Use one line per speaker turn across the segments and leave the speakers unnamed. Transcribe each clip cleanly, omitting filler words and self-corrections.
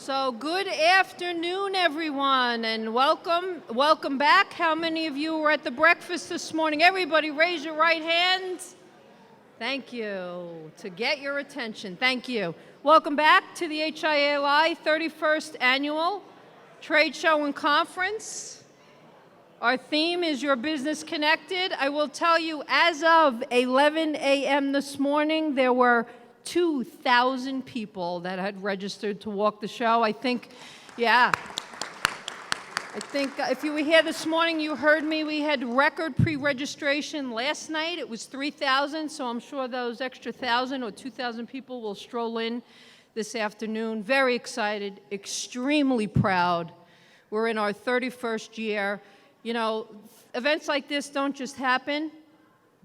So good afternoon, everyone, and welcome back. How many of you were at the breakfast this morning? Everybody raise your right hand. Thank you. To get your attention. Thank you. Welcome back to the HIA-LI 31st Annual Trade Show and Conference. Our theme is Your Business Connected. I will tell you, as of 11 a.m. this morning, there were 2,000 people that had registered to walk the show. I think if you were here this morning, you heard me. We had record pre-registration last night. It was 3,000, so I'm sure those extra 1,000 or 2,000 people will stroll in this afternoon. Very excited, extremely proud. We're in our 31st year. You know, events like this don't just happen.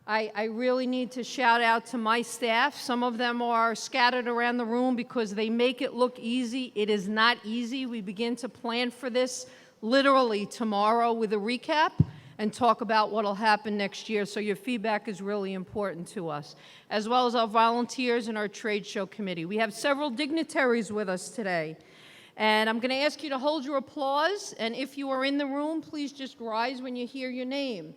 I really need to shout out to my staff. Some of them are scattered around the room because they make it look easy. It is not easy. We begin to plan for this literally tomorrow with a recap and talk about what will happen next year. So your feedback is really important to us, as well as our volunteers and our trade show committee. We have several dignitaries with us today. And I'm going to ask you to hold your applause. And if you are in the room, please just rise when you hear your name.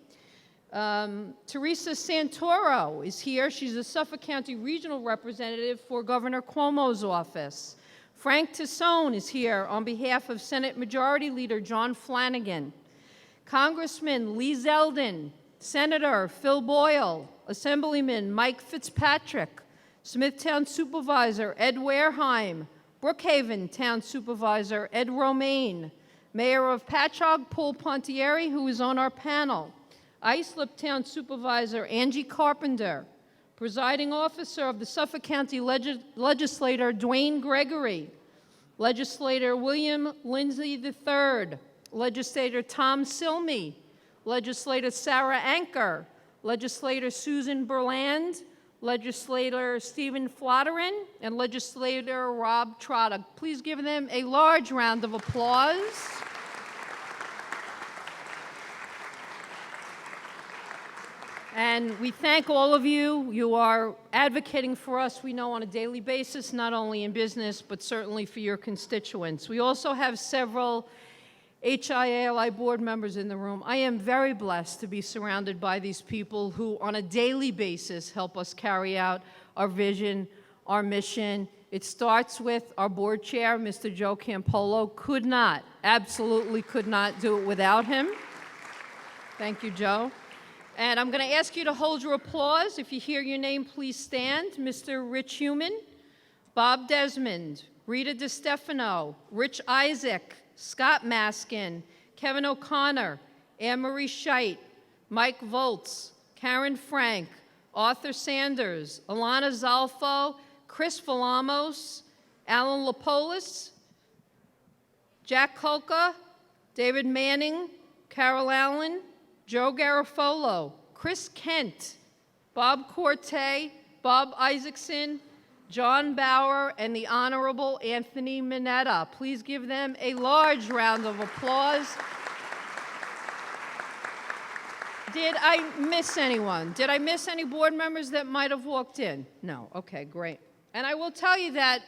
Teresa Santoro is here. She's a Suffolk County Regional Representative for Governor Cuomo's office. Frank Tassone is here on behalf of Senate Majority Leader John Flanagan. Congressman Lee Zeldin, Senator Phil Boyle, Assemblyman Mike Fitzpatrick, Smithtown Supervisor Ed Wareheim, Brookhaven Town Supervisor Ed Romaine, Mayor of Patchogue Paul Pontieri, who is on our panel, Islip Town Supervisor Angie Carpenter, Presiding Officer of the Suffolk County Legislator Dwayne Gregory, Legislator William Lindsay III, Legislator Tom Silmy, Legislator Sarah Anker, Legislator Susan Berland, Legislator Stephen Flotterin, and Legislator Rob Trotta. Please give them a large round of applause. And we thank all of you. You are advocating for us, we know, on a daily basis, not only in business, but certainly for your constituents. We also have several HIA-LI board members in the room. I am very blessed to be surrounded by these people who, on a daily basis, help us carry out our vision, our mission. It starts with our board chair, Mr. Joe Campolo. Absolutely could not do it without him. Thank you, Joe. And I'm going to ask you to hold your applause. If you hear your name, please stand. Mr. Rich Human, Bob Desmond, Rita DiStefano, Rich Isaac, Scott Maskin, Kevin O'Connor, Anne-Marie Scheidt, Mike Voltz, Karen Frank, Arthur Sanders, Alana Zalfo, Chris Vilamos, Alan Lapolis, Jack Kolka, David Manning, Carol Allen, Joe Garofolo, Chris Kent, Bob Corte, Bob Isaacson, John Bauer, and the Honorable Anthony Mineta. Please give them a large round of applause. Did I miss anyone? Did I miss any board members that might have walked in? No. Okay, great. And I will tell you that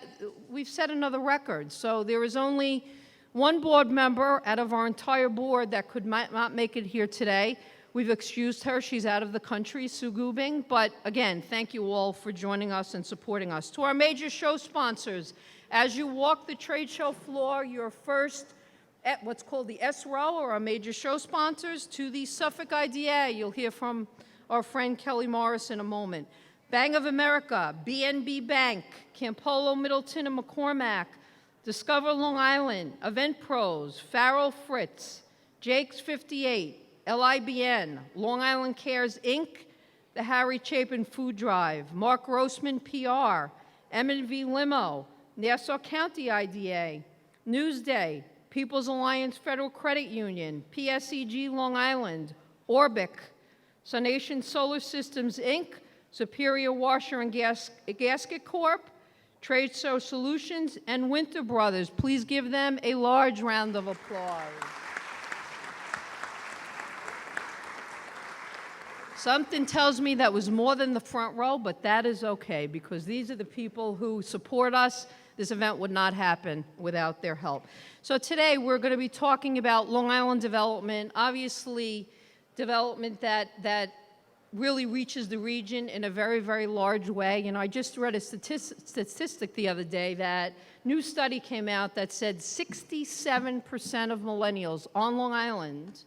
we've set another record. So there is only one board member out of our entire board that could not make it here today. We've excused her. She's out of the country, Sue Gubing. But again, thank you all for joining us and supporting us. To our major show sponsors, as you walk the trade show floor, your first at what's called the S row or our major show sponsors, to the Suffolk IDA. You'll hear from our friend Kelly Morris in a moment. Bank of America, BNB Bank, Campolo, Middleton, and McCormack, Discover Long Island, Event Pros, Farrell Fritz, Jake's 58, LIBN, Long Island Cares, Inc., the Harry Chapin Food Drive, Mark Grossman, PR, M&V Limo, Nassau County IDA, Newsday, People's Alliance Federal Credit Union, PSEG Long Island, Orbic, Sonation Solar Systems, Inc., Superior Washer and Gasket Corp., Trade Show Solutions, and Winter Brothers. Please give them a large round of applause. Something tells me that was more than the front row, but that is okay, because these are the people who support us. This event would not happen without their help. So today we're going to be talking about Long Island development, obviously development that really reaches the region in a very, very large way. You know, I just read a statistic the other day that new study came out that said 67% of millennials on Long Island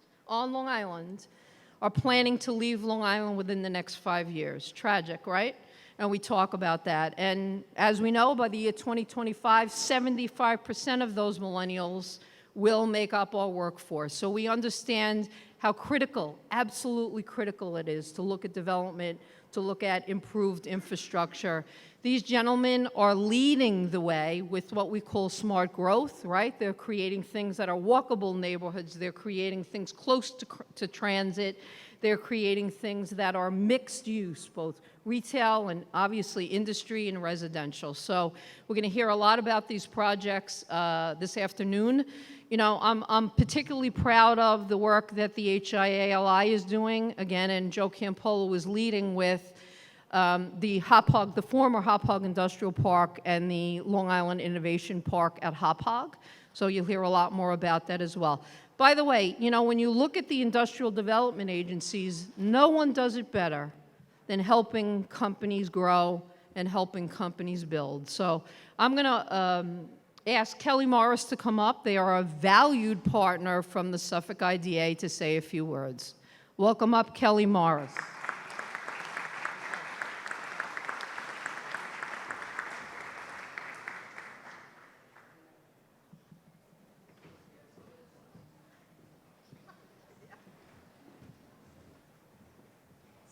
are planning to leave Long Island within the next 5 years. Tragic, right? And we talk about that. And as we know, by the year 2025, 75% of those millennials will make up our workforce. So we understand how critical, absolutely critical it is to look at development, to look at improved infrastructure. These gentlemen are leading the way with what we call smart growth, right? They're creating things that are walkable neighborhoods. They're creating things close to transit. They're creating things that are mixed use, both retail and obviously industry and residential. So we're going to hear a lot about these projects this afternoon. You know, I'm particularly proud of the work that the HIA-LI is doing, again, and Joe Campolo was leading with the Hauppauge, the former Hauppauge Industrial Park and the Long Island Innovation Park at Hauppauge. So you'll hear a lot more about that as well. By the way, you know, when you look at the industrial development agencies, no one does it better than helping companies grow and helping companies build. So I'm going to ask Kelly Morris to come up. They are a valued partner from the Suffolk IDA to say a few words. Welcome up, Kelly Morris.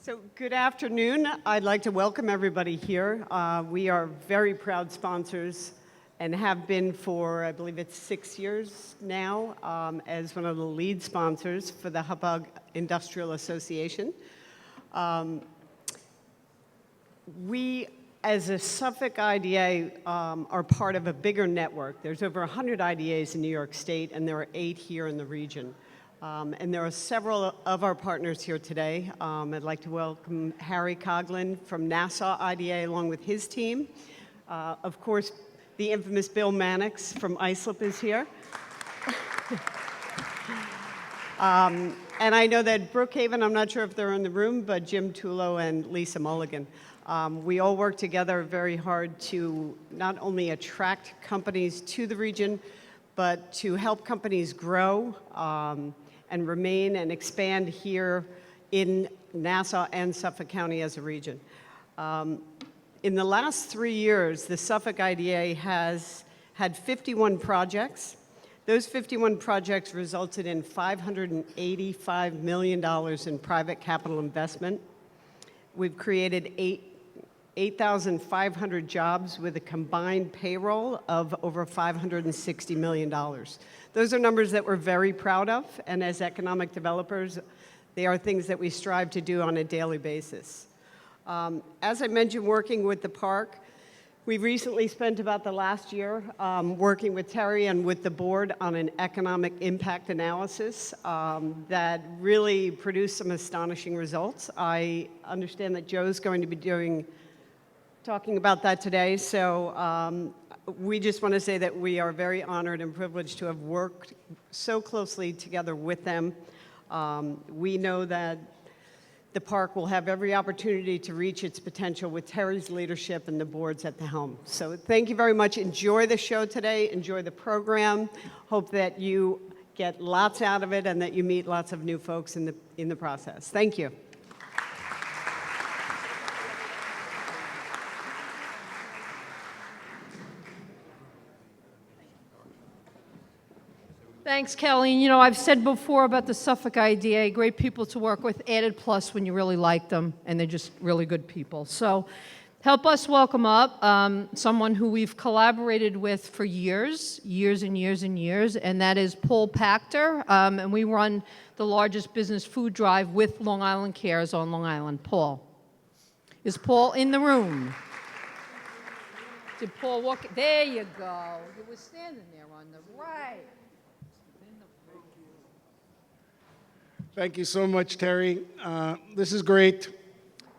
So good afternoon. I'd like to welcome everybody here. We are very proud sponsors and have been for, I believe it's 6 years now, as one of the lead sponsors for the Hauppauge Industrial Association. We, as a Suffolk IDA, are part of a bigger network. There's over 100 IDAs in New York State, and there are 8 here in the region. And there are several of our partners here today. I'd like to welcome Harry Coughlin from Nassau IDA along with his team. Of course, the infamous Bill Mannix from Islip is here. And I know that Brookhaven, I'm not sure if they're in the room, but Jim Tullo and Lisa Mulligan. We all work together very hard to not only attract companies to the region, but to help companies grow and remain and expand here in Nassau and Suffolk County as a region. In the last 3 years, the Suffolk IDA has had 51 projects. Those 51 projects resulted in $585 million in private capital investment. We've created 8,500 jobs with a combined payroll of over $560 million. Those are numbers that we're very proud of, and as economic developers, they are things that we strive to do on a daily basis. As I mentioned, working with the park, we recently spent about the last year working with Terry and with the board on an economic impact analysis that really produced some astonishing results. I understand that Joe's going to be talking about that today, so we just want to say that we are very honored and privileged to have worked so closely together with them. We know that the park will have every opportunity to reach its potential with Terry's leadership and the boards at the helm. So thank you very much. Enjoy the show today. Enjoy the program. Hope that you get lots out of it and that you meet lots of new folks in the process. Thank you.
Thanks, Kelly. You know, I've said before about the Suffolk IDA, great people to work with, added plus when you really like them, and they're just really good people. So help us welcome up someone who we've collaborated with for years and years, and that is Paul Pachter, and we run the largest business food drive with Long Island Cares on Long Island. Paul. Is Paul in the room? Did Paul walk? There you go. He was standing there on the right.
Thank you so much, Terry. This is great.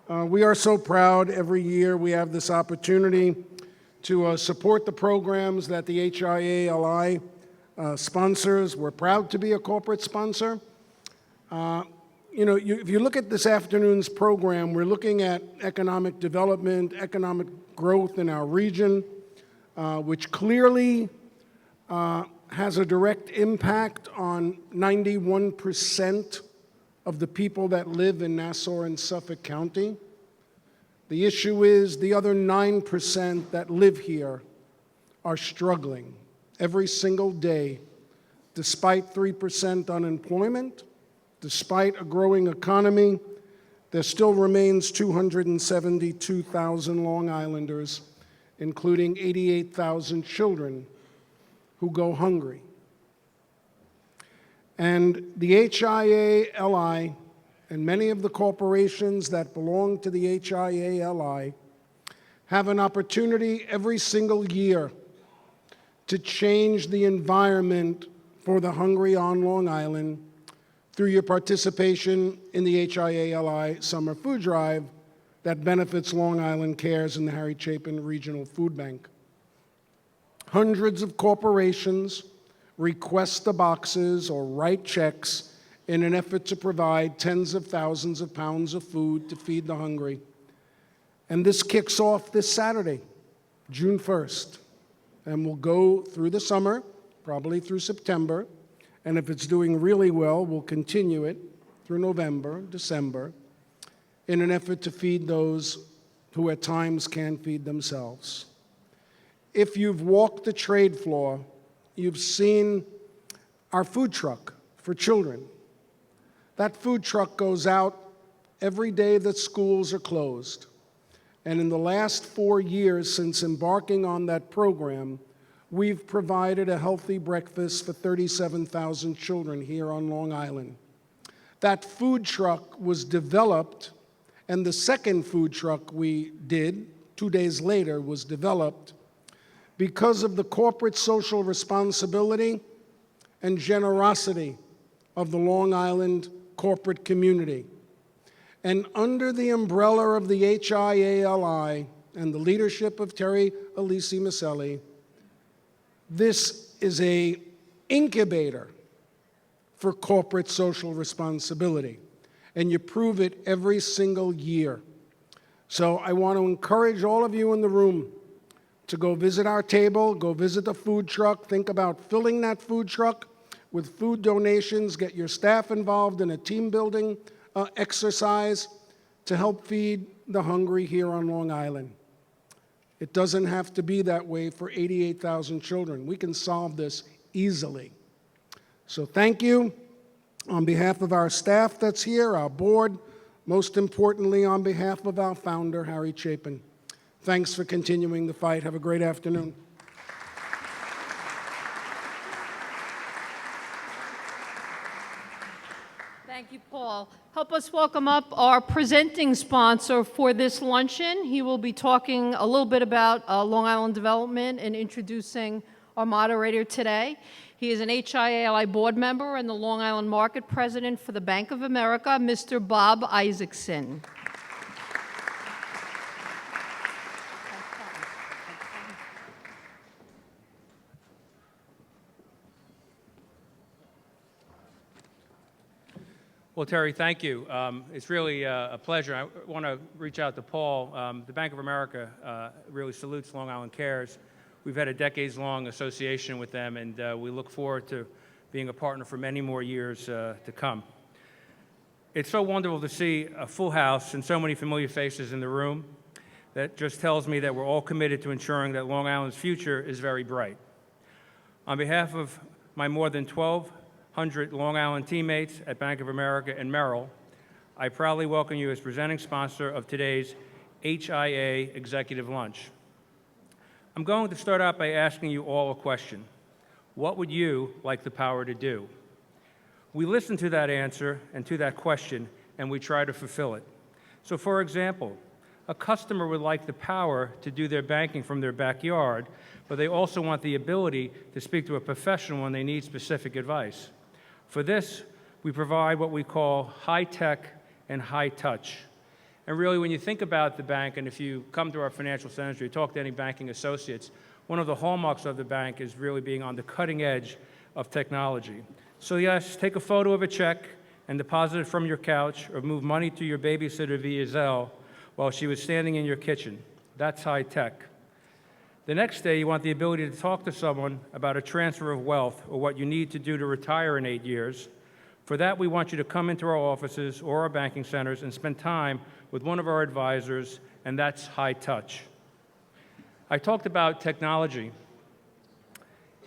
We are so proud every year we have this opportunity to support the programs that the HIA-LI sponsors. We're proud to be a corporate sponsor. If you look at this afternoon's program, we're looking at economic development, economic growth in our region, which clearly has a direct impact on 91% of the people that live in Nassau and Suffolk County. The issue is the other 9% that live here are struggling every single day, despite 3% unemployment, despite a growing economy. There still remains 272,000 Long Islanders, including 88,000 children who go hungry. And the HIA-LI and many of the corporations that belong to the HIA-LI have an opportunity every single year to change the environment for the hungry on Long Island through your participation in the HIA-LI Summer Food Drive that benefits Long Island Cares and the Harry Chapin Regional Food Bank. Hundreds of corporations request the boxes or write checks in an effort to provide tens of thousands of pounds of food to feed the hungry. And this kicks off this Saturday, June 1st, and will go through the summer, probably through September, and if it's doing really well, we'll continue it through November, December, in an effort to feed those who at times can't feed themselves. If you've walked the trade floor, you've seen our food truck for children. That food truck goes out every day that schools are closed. And in the last 4 years since embarking on that program, we've provided a healthy breakfast for 37,000 children here on Long Island. That food truck was developed, and the second food truck we did, 2 days later, was developed because of the corporate social responsibility and generosity of the Long Island corporate community. And under the umbrella of the HIA-LI and the leadership of Terry Alisi Maselli, this is an incubator for corporate social responsibility, and you prove it every single year. So I want to encourage all of you in the room to go visit our table, go visit the food truck, think about filling that food truck with food donations, get your staff involved in a team building exercise to help feed the hungry here on Long Island. It doesn't have to be that way for 88,000 children. We can solve this easily. So thank you on behalf of our staff that's here, our board, most importantly on behalf of our founder, Harry Chapin. Thanks for continuing the fight. Have a great afternoon.
Thank you, Paul. Help us welcome up our presenting sponsor for this luncheon. He will be talking a little bit about Long Island development and introducing our moderator today. He is an HIA-LI board member and the Long Island market president for the Bank of America, Mr. Bob Isaacson.
Well, Terry, thank you. It's really a pleasure. I want to reach out to Paul. The Bank of America really salutes Long Island Cares. We've had a decades-long association with them, and we look forward to being a partner for many more years to come. It's so wonderful to see a full house and so many familiar faces in the room. That just tells me that we're all committed to ensuring that Long Island's future is very bright. On behalf of my more than 1,200 Long Island teammates at Bank of America and Merrill, I proudly welcome you as presenting sponsor of today's HIA Executive Lunch. I'm going to start out by asking you all a question. What would you like the power to do? We listen to that answer and to that question, and we try to fulfill it. So for example, a customer would like the power to do their banking from their backyard, but they also want the ability to speak to a professional when they need specific advice. For this, We provide what we call high tech and high touch. And really, when you think about the bank, and if you come to our financial centers or you talk to any banking associates, one of the hallmarks of the bank is really being on the cutting edge of technology. So yes, take a photo of a check and deposit it from your couch, or move money to your babysitter via Zelle while she was standing in your kitchen. That's high tech. The next day, you want the ability to talk to someone about a transfer of wealth or what you need to do to retire in 8 years. For that, we want you to come into our offices or our banking centers and spend time with one of our advisors, and that's high touch. I talked about technology.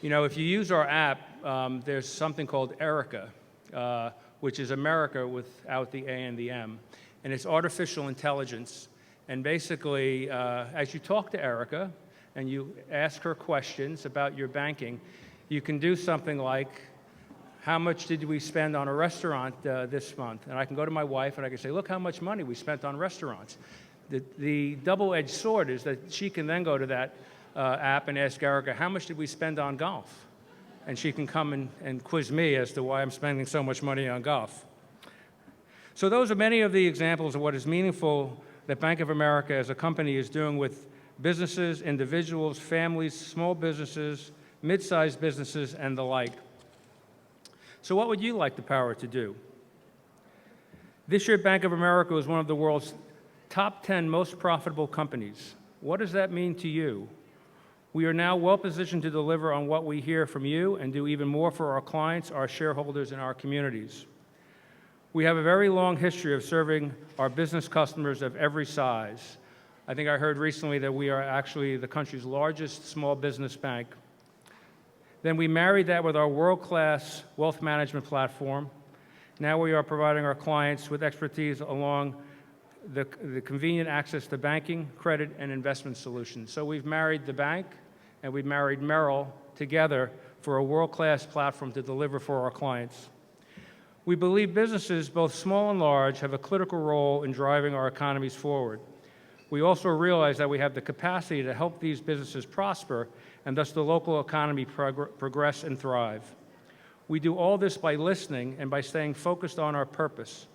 You know, if you use our app, there's something called Erica, which is America without the A and the M, and it's artificial intelligence. And basically, as you talk to Erica and you ask her questions about your banking, you can do something like, how much did we spend on a restaurant this month? And I can go to my wife and I can say, look how much money we spent on restaurants. The double-edged sword is that she can then go to that app and ask Erica, how much did we spend on golf? And she can come and quiz me as to why I'm spending so much money on golf. So those are many of the examples of what is meaningful that Bank of America as a company is doing with businesses, individuals, families, small businesses, mid-sized businesses, and the like. So what would you like the power to do? This year, Bank of America was one of the world's top 10 most profitable companies. What does that mean to you? We are now well positioned to deliver on what we hear from you and do even more for our clients, our shareholders, and our communities. We have a very long history of serving our business customers of every size. I think I heard recently that we are actually the country's largest small business bank. Then we married that with our world-class wealth management platform. Now we are providing our clients with expertise along the convenient access to banking, credit, and investment solutions. So we've married the bank and we've married Merrill together for a world-class platform to deliver for our clients. We believe businesses, both small and large, have a critical role in driving our economies forward. We also realize that we have the capacity to help these businesses prosper and thus the local economy progress and thrive. We do all this by listening and by staying focused on our purpose,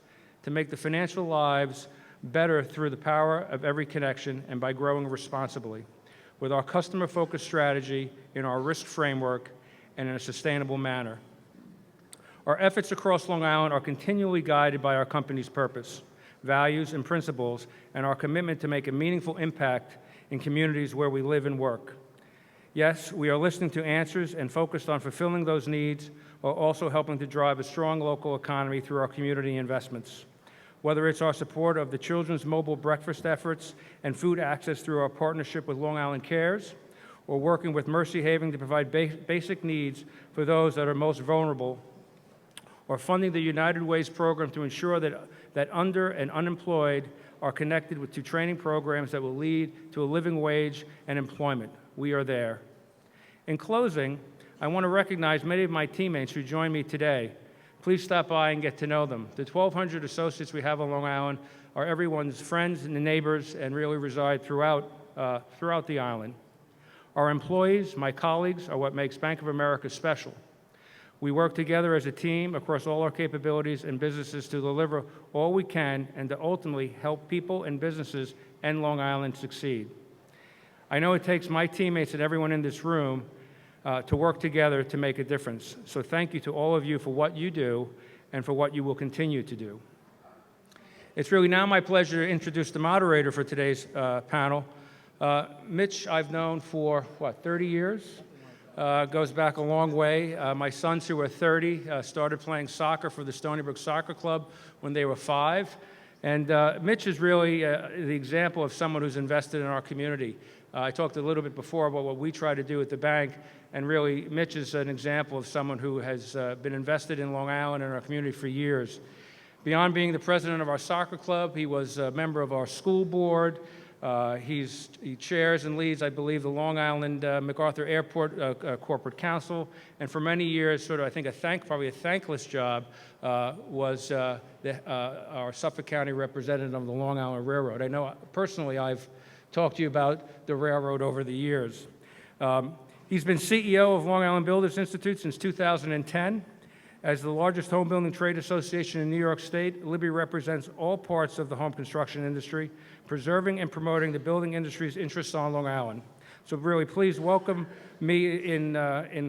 to make the financial lives better through the power of every connection and by growing responsibly, with our customer-focused strategy, in our risk framework, and in a sustainable manner. Our efforts across Long Island are continually guided by our company's purpose, values, and principles, and our commitment to make a meaningful impact in communities where we live and work. Yes, we are listening to answers and focused on fulfilling those needs, while also helping to drive a strong local economy through our community investments. Whether it's our support of the children's mobile breakfast efforts and food access through our partnership with Long Island Cares, or working with Mercy Haven to provide basic needs for those that are most vulnerable, or funding the United Ways program to ensure that under and unemployed are connected to training programs that will lead to a living wage and employment. We are there. In closing, I want to recognize many of my teammates who joined me today. Please stop by and get to know them. The 1,200 associates we have on Long Island are everyone's friends and neighbors and really reside throughout the island. Our employees, my colleagues, are what makes Bank of America special. We work together as a team across all our capabilities and businesses to deliver all we can and to ultimately help people and businesses and Long Island succeed. I know it takes my teammates and everyone in this room to work together to make a difference. So thank you to all of you for what you do and for what you will continue to do. It's really now my pleasure to introduce the moderator for today's panel. Mitch, I've known for, 30 years? Goes back a long way. My sons, who are 30, started playing soccer for the Stony Brook Soccer Club when they were 5. And Mitch is really the example of someone who's invested in our community. I talked a little bit before about what we try to do at the bank, and really Mitch is an example of someone who has been invested in Long Island and our community for years. Beyond being the president of our soccer club, he was a member of our school board. He chairs and leads, I believe, the Long Island MacArthur Airport Corporate Council, and for many years, sort of, I think, probably a thankless job, was our Suffolk County representative of the Long Island Railroad. I know personally I've talked to you about the railroad over the years. He's been CEO of Long Island Builders Institute since 2010. As the largest home building trade association in New York State, LIBI represents all parts of the home construction industry, preserving and promoting the building industry's interests on Long Island. So really, please welcome me in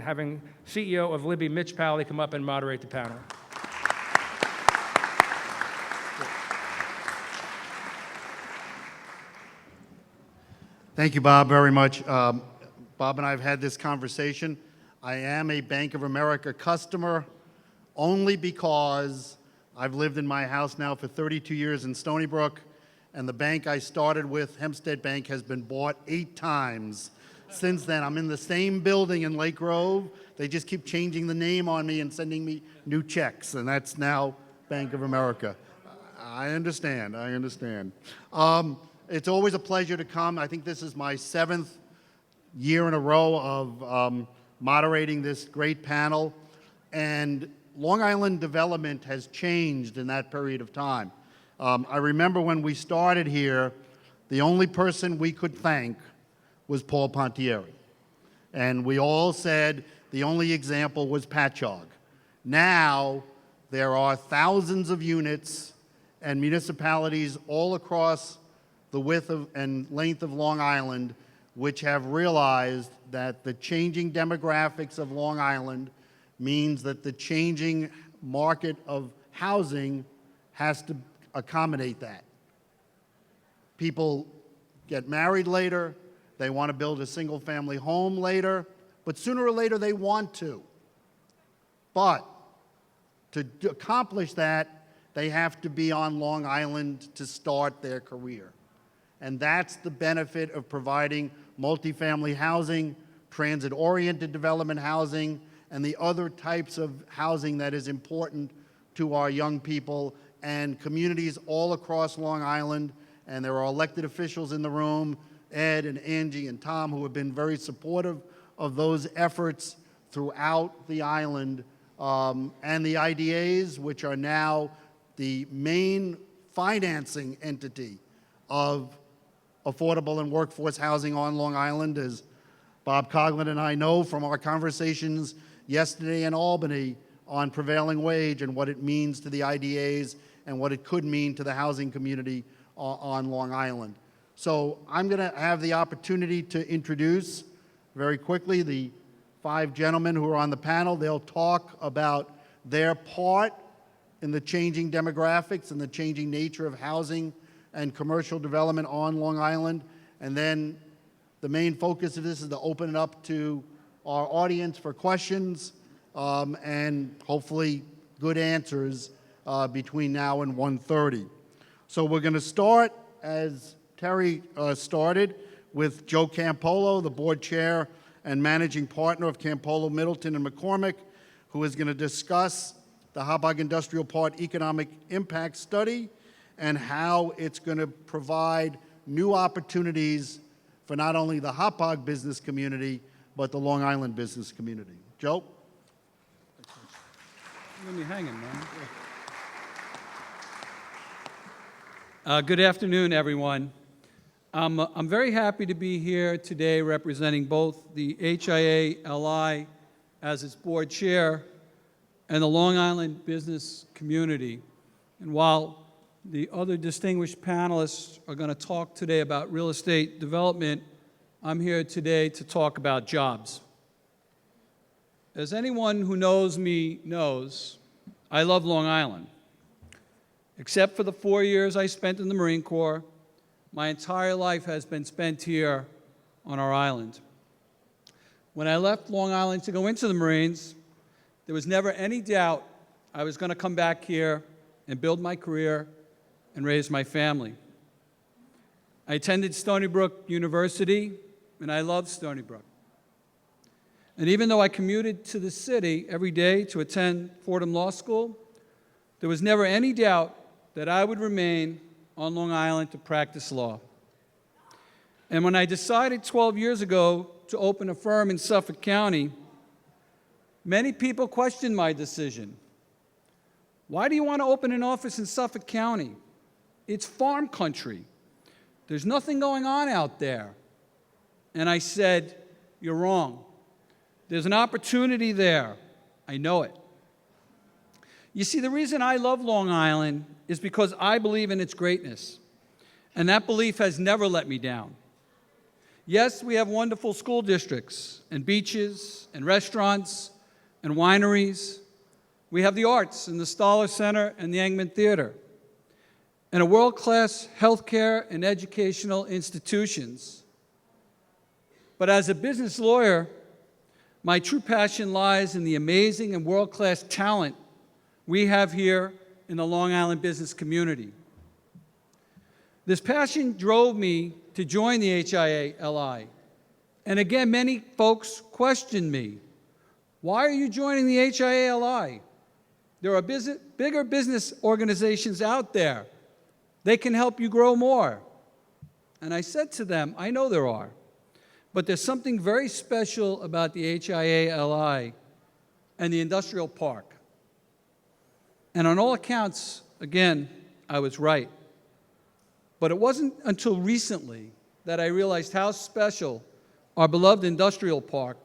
having CEO of LIBI, Mitch Pally, come up and moderate the panel.
Thank you, Bob, very much. Bob and I have had this conversation. I am a Bank of America customer only because I've lived in my house now for 32 years in Stony Brook, and the bank I started with, Hempstead Bank, has been bought 8 times. Since then, I'm in the same building in Lake Grove. They just keep changing the name on me and sending me new checks, and that's now Bank of America. I understand. It's always a pleasure to come. I think this is my 7th year in a row of moderating this great panel, and Long Island development has changed in that period of time. I remember when we started here, the only person we could thank was Paul Pontieri. And we all said the only example was Patchogue. Now, there are thousands of units and municipalities all across the width and length of Long Island which have realized that the changing demographics of Long Island means that the changing market of housing has to accommodate that. People get married later, they want to build a single-family home later, but sooner or later they want to. But to accomplish that, they have to be on Long Island to start their career. And that's the benefit of providing multifamily housing, transit-oriented development housing, and the other types of housing that is important to our young people and communities all across Long Island. And there are elected officials in the room, Ed and Angie and Tom, who have been very supportive of those efforts throughout the island. And the IDAs, which are now the main financing entity of affordable and workforce housing on Long Island, as Bob Coughlin and I know from our conversations yesterday in Albany on prevailing wage and what it means to the IDAs and what it could mean to the housing community on Long Island. So I'm going to have the opportunity to introduce very quickly the 5 gentlemen who are on the panel. They'll talk about their part in the changing demographics and the changing nature of housing and commercial development on Long Island. And then the main focus of this is to open it up to our audience for questions and hopefully good answers between now and 1:30. So we're going to start, as Terry started, with Joe Campolo, the board chair and managing partner of Campolo, Middleton, and McCormick, who is going to discuss the Hauppauge Industrial Park Economic Impact Study and how it's going to provide new opportunities for not only the Hauppauge business community, but the Long Island business community. Joe?
Leave me hanging, man. Good afternoon, everyone. I'm very happy to be here today representing both the HIA-LI as its board chair and the Long Island business community. And while the other distinguished panelists are going to talk today about real estate development, I'm here today to talk about jobs. As anyone who knows me knows, I love Long Island. Except for the 4 years I spent in the Marine Corps, my entire life has been spent here on our island. When I left Long Island to go into the Marines, there was never any doubt I was going to come back here and build my career and raise my family. I attended Stony Brook University, and I loved Stony Brook. And even though I commuted to the city every day to attend Fordham Law School, there was never any doubt that I would remain on Long Island to practice law. And when I decided 12 years ago to open a firm in Suffolk County, many people questioned my decision. Why do you want to open an office in Suffolk County? It's farm country. There's nothing going on out there. And I said, you're wrong. There's an opportunity there. I know it. You see, the reason I love Long Island is because I believe in its greatness, and that belief has never let me down. Yes, we have wonderful school districts and beaches and restaurants and wineries. We have the arts and the Stoller Center and the Engman Theater, and a world-class healthcare and educational institutions. But as a business lawyer, my true passion lies in the amazing and world-class talent we have here in the Long Island business community. This passion drove me to join the HIA-LI. And again, many folks questioned me. Why are you joining the HIA-LI? There are bigger business organizations out there. They can help you grow more. And I said to them, I know there are, but there's something very special about the HIA-LI and the industrial park. And on all accounts, again, I was right. But it wasn't until recently that I realized how special our beloved industrial park,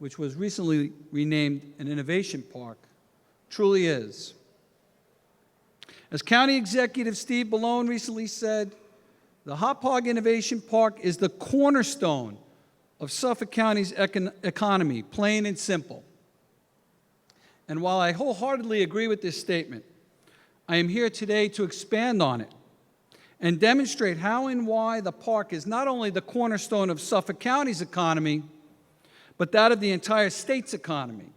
which was recently renamed an innovation park, truly is. As County Executive Steve Bellone recently said, the Hop Hog Innovation Park is the cornerstone of Suffolk County's economy, plain and simple. And while I wholeheartedly agree with this statement, I am here today to expand on it and demonstrate how and why the park is not only the cornerstone of Suffolk County's economy, but that of the entire state's economy,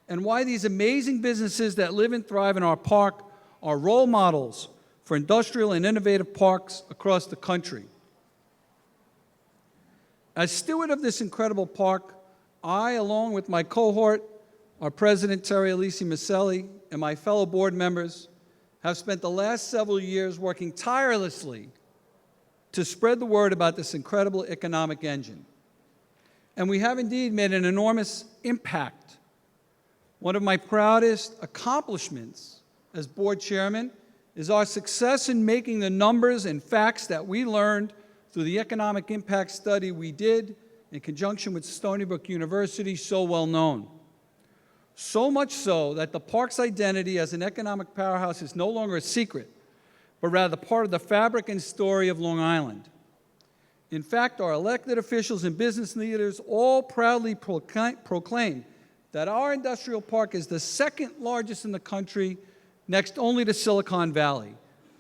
and why these amazing businesses that live and thrive in our park are role models for industrial and innovative parks across the country. As steward of this incredible park, I, along with my cohort, our president, Terry Alisi Maselli, and my fellow board members, have spent the last several years working tirelessly to spread the word about this incredible economic engine. And we have indeed made an enormous impact. One of my proudest accomplishments as board chairman is our success in making the numbers and facts that we learned through the economic impact study we did in conjunction with Stony Brook University so well known. So much so that the park's identity as an economic powerhouse is no longer a secret, but rather part of the fabric and story of Long Island. In fact, our elected officials and business leaders all proudly proclaim that our industrial park is the second largest in the country, next only to Silicon Valley,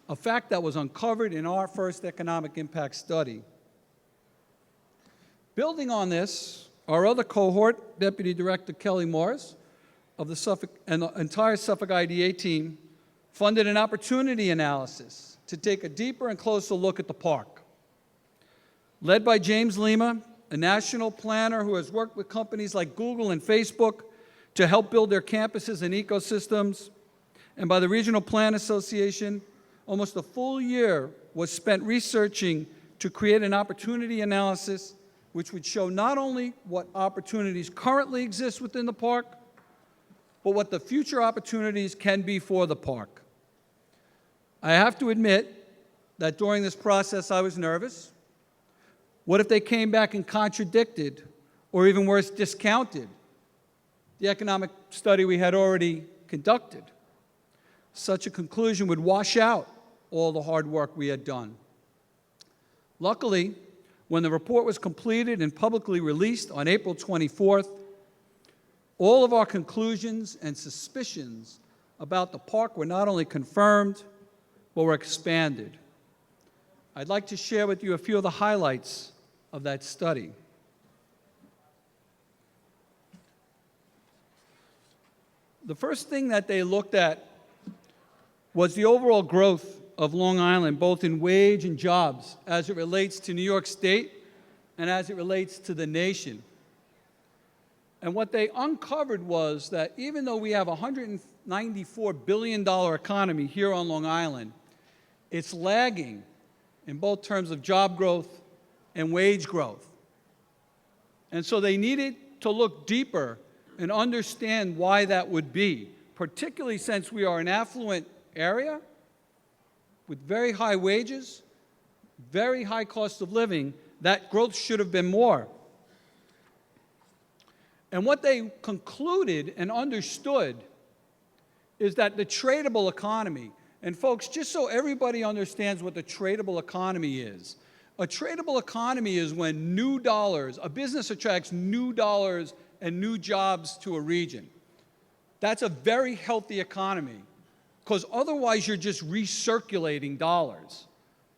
a fact that was uncovered in our first economic impact study. Building on this, our other cohort, Deputy Director Kelly Morris, of the Suffolk and the entire Suffolk IDA team, funded an opportunity analysis to take a deeper and closer look at the park. Led by James Lima, a national planner who has worked with companies like Google and Facebook to help build their campuses and ecosystems, and by the Regional Plan Association, almost a full year was spent researching to create an opportunity analysis which would show not only what opportunities currently exist within the park, but what the future opportunities can be for the park. I have to admit that during this process I was nervous. What if they came back and contradicted, or even worse, discounted the economic study we had already conducted? Such a conclusion would wash out all the hard work we had done. Luckily, when the report was completed and publicly released on April 24th, all of our conclusions and suspicions about the park were not only confirmed, but were expanded. I'd like to share with you a few of the highlights of that study. The first thing that they looked at was the overall growth of Long Island, both in wage and jobs, as it relates to New York State and as it relates to the nation. And what they uncovered was that even though we have a $194 billion economy here on Long Island, it's lagging in both terms of job growth and wage growth. And so they needed to look deeper and understand why that would be, particularly since we are an affluent area with very high wages, very high cost of living. That growth should have been more. And what they concluded and understood is that the tradable economy, and folks, just so everybody understands what the tradable economy is, a tradable economy is when new dollars, a business attracts new dollars and new jobs to a region. That's a very healthy economy, because otherwise you're just recirculating dollars.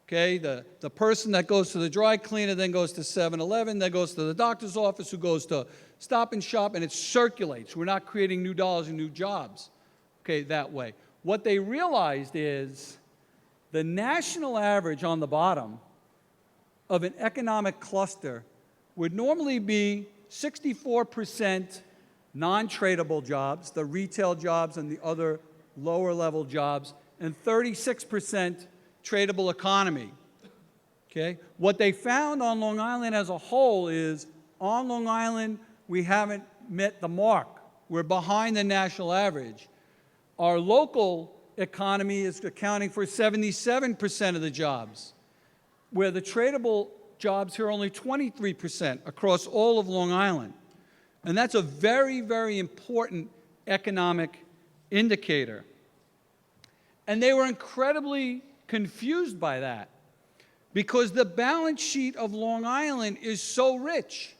Okay, the person that goes to the dry cleaner then goes to 7-Eleven, then goes to the doctor's office, who goes to Stop and Shop, and it circulates. We're not creating new dollars and new jobs, okay, that way. What they realized is the national average on the bottom of an economic cluster would normally be 64% non-tradable jobs, the retail jobs and the other lower level jobs, and 36% tradable economy. Okay? What they found on Long Island as a whole is, on Long Island, we haven't met the mark. We're behind the national average. Our local economy is accounting for 77% of the jobs, where the tradable jobs here are only 23% across all of Long Island. And that's a very, very important economic indicator. And they were incredibly confused by that, because the balance sheet of Long Island is so rich.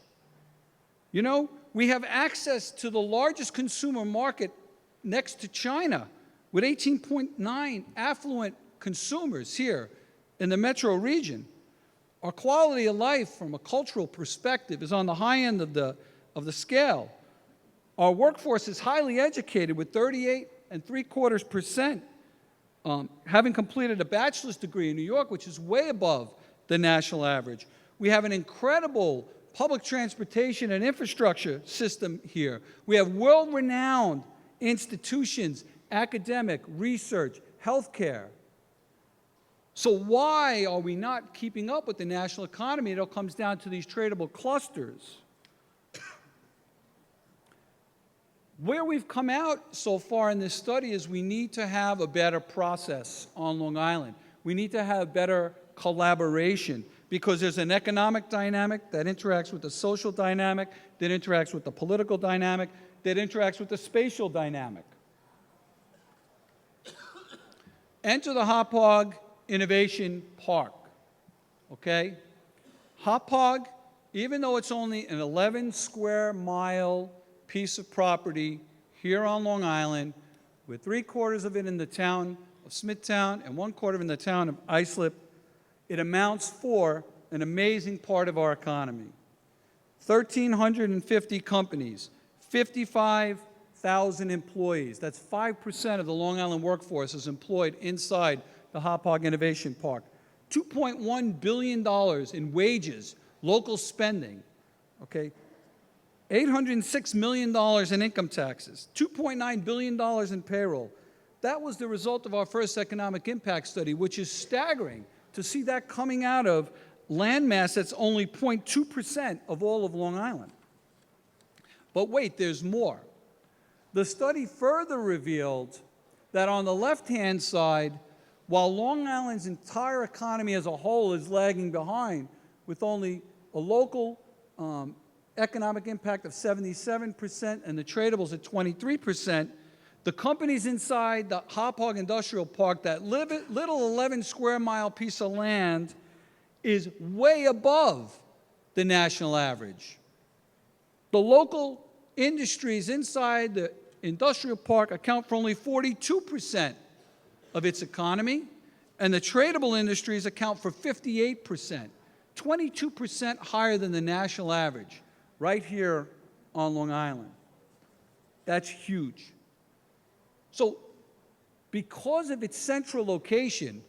You know, we have access to the largest consumer market next to China, with 18.9 affluent consumers here in the metro region. Our quality of life from a cultural perspective is on the high end of the scale. Our workforce is highly educated, with 38.75% having completed a bachelor's degree in New York, which is way above the national average. We have an incredible public transportation and infrastructure system here. We have world-renowned institutions, academic, research, healthcare. So why are we not keeping up with the national economy? It all comes down to these tradable clusters. Where we've come out so far in this study is we need to have a better process on Long Island. We need to have better collaboration, because there's an economic dynamic that interacts with the social dynamic, that interacts with the political dynamic, that interacts with the spatial dynamic. Enter the Hauppauge Innovation Park, okay? Hauppauge, even though it's only an 11 square mile piece of property here on Long Island, with 3/4 of it in the town of Smithtown and 1/4 in the town of Islip, it amounts for an amazing part of our economy. 1,350 companies, 55,000 employees. That's 5% of the Long Island workforce is employed inside the Hauppauge Innovation Park. $2.1 billion in wages, local spending, okay? $806 million in income taxes, $2.9 billion in payroll. That was the result of our first economic impact study, which is staggering to see that coming out of land mass that's only 0.2% of all of Long Island. But wait, there's more. The study further revealed that on the left-hand side, while Long Island's entire economy as a whole is lagging behind, with only a local economic impact of 77% and the tradables at 23%, the companies inside the Hauppauge Industrial Park, that little 11 square mile piece of land, is way above the national average. The local industries inside the industrial park account for only 42% of its economy, and the tradable industries account for 58%, 22% higher than the national average, right here on Long Island. That's huge. So because of its central location,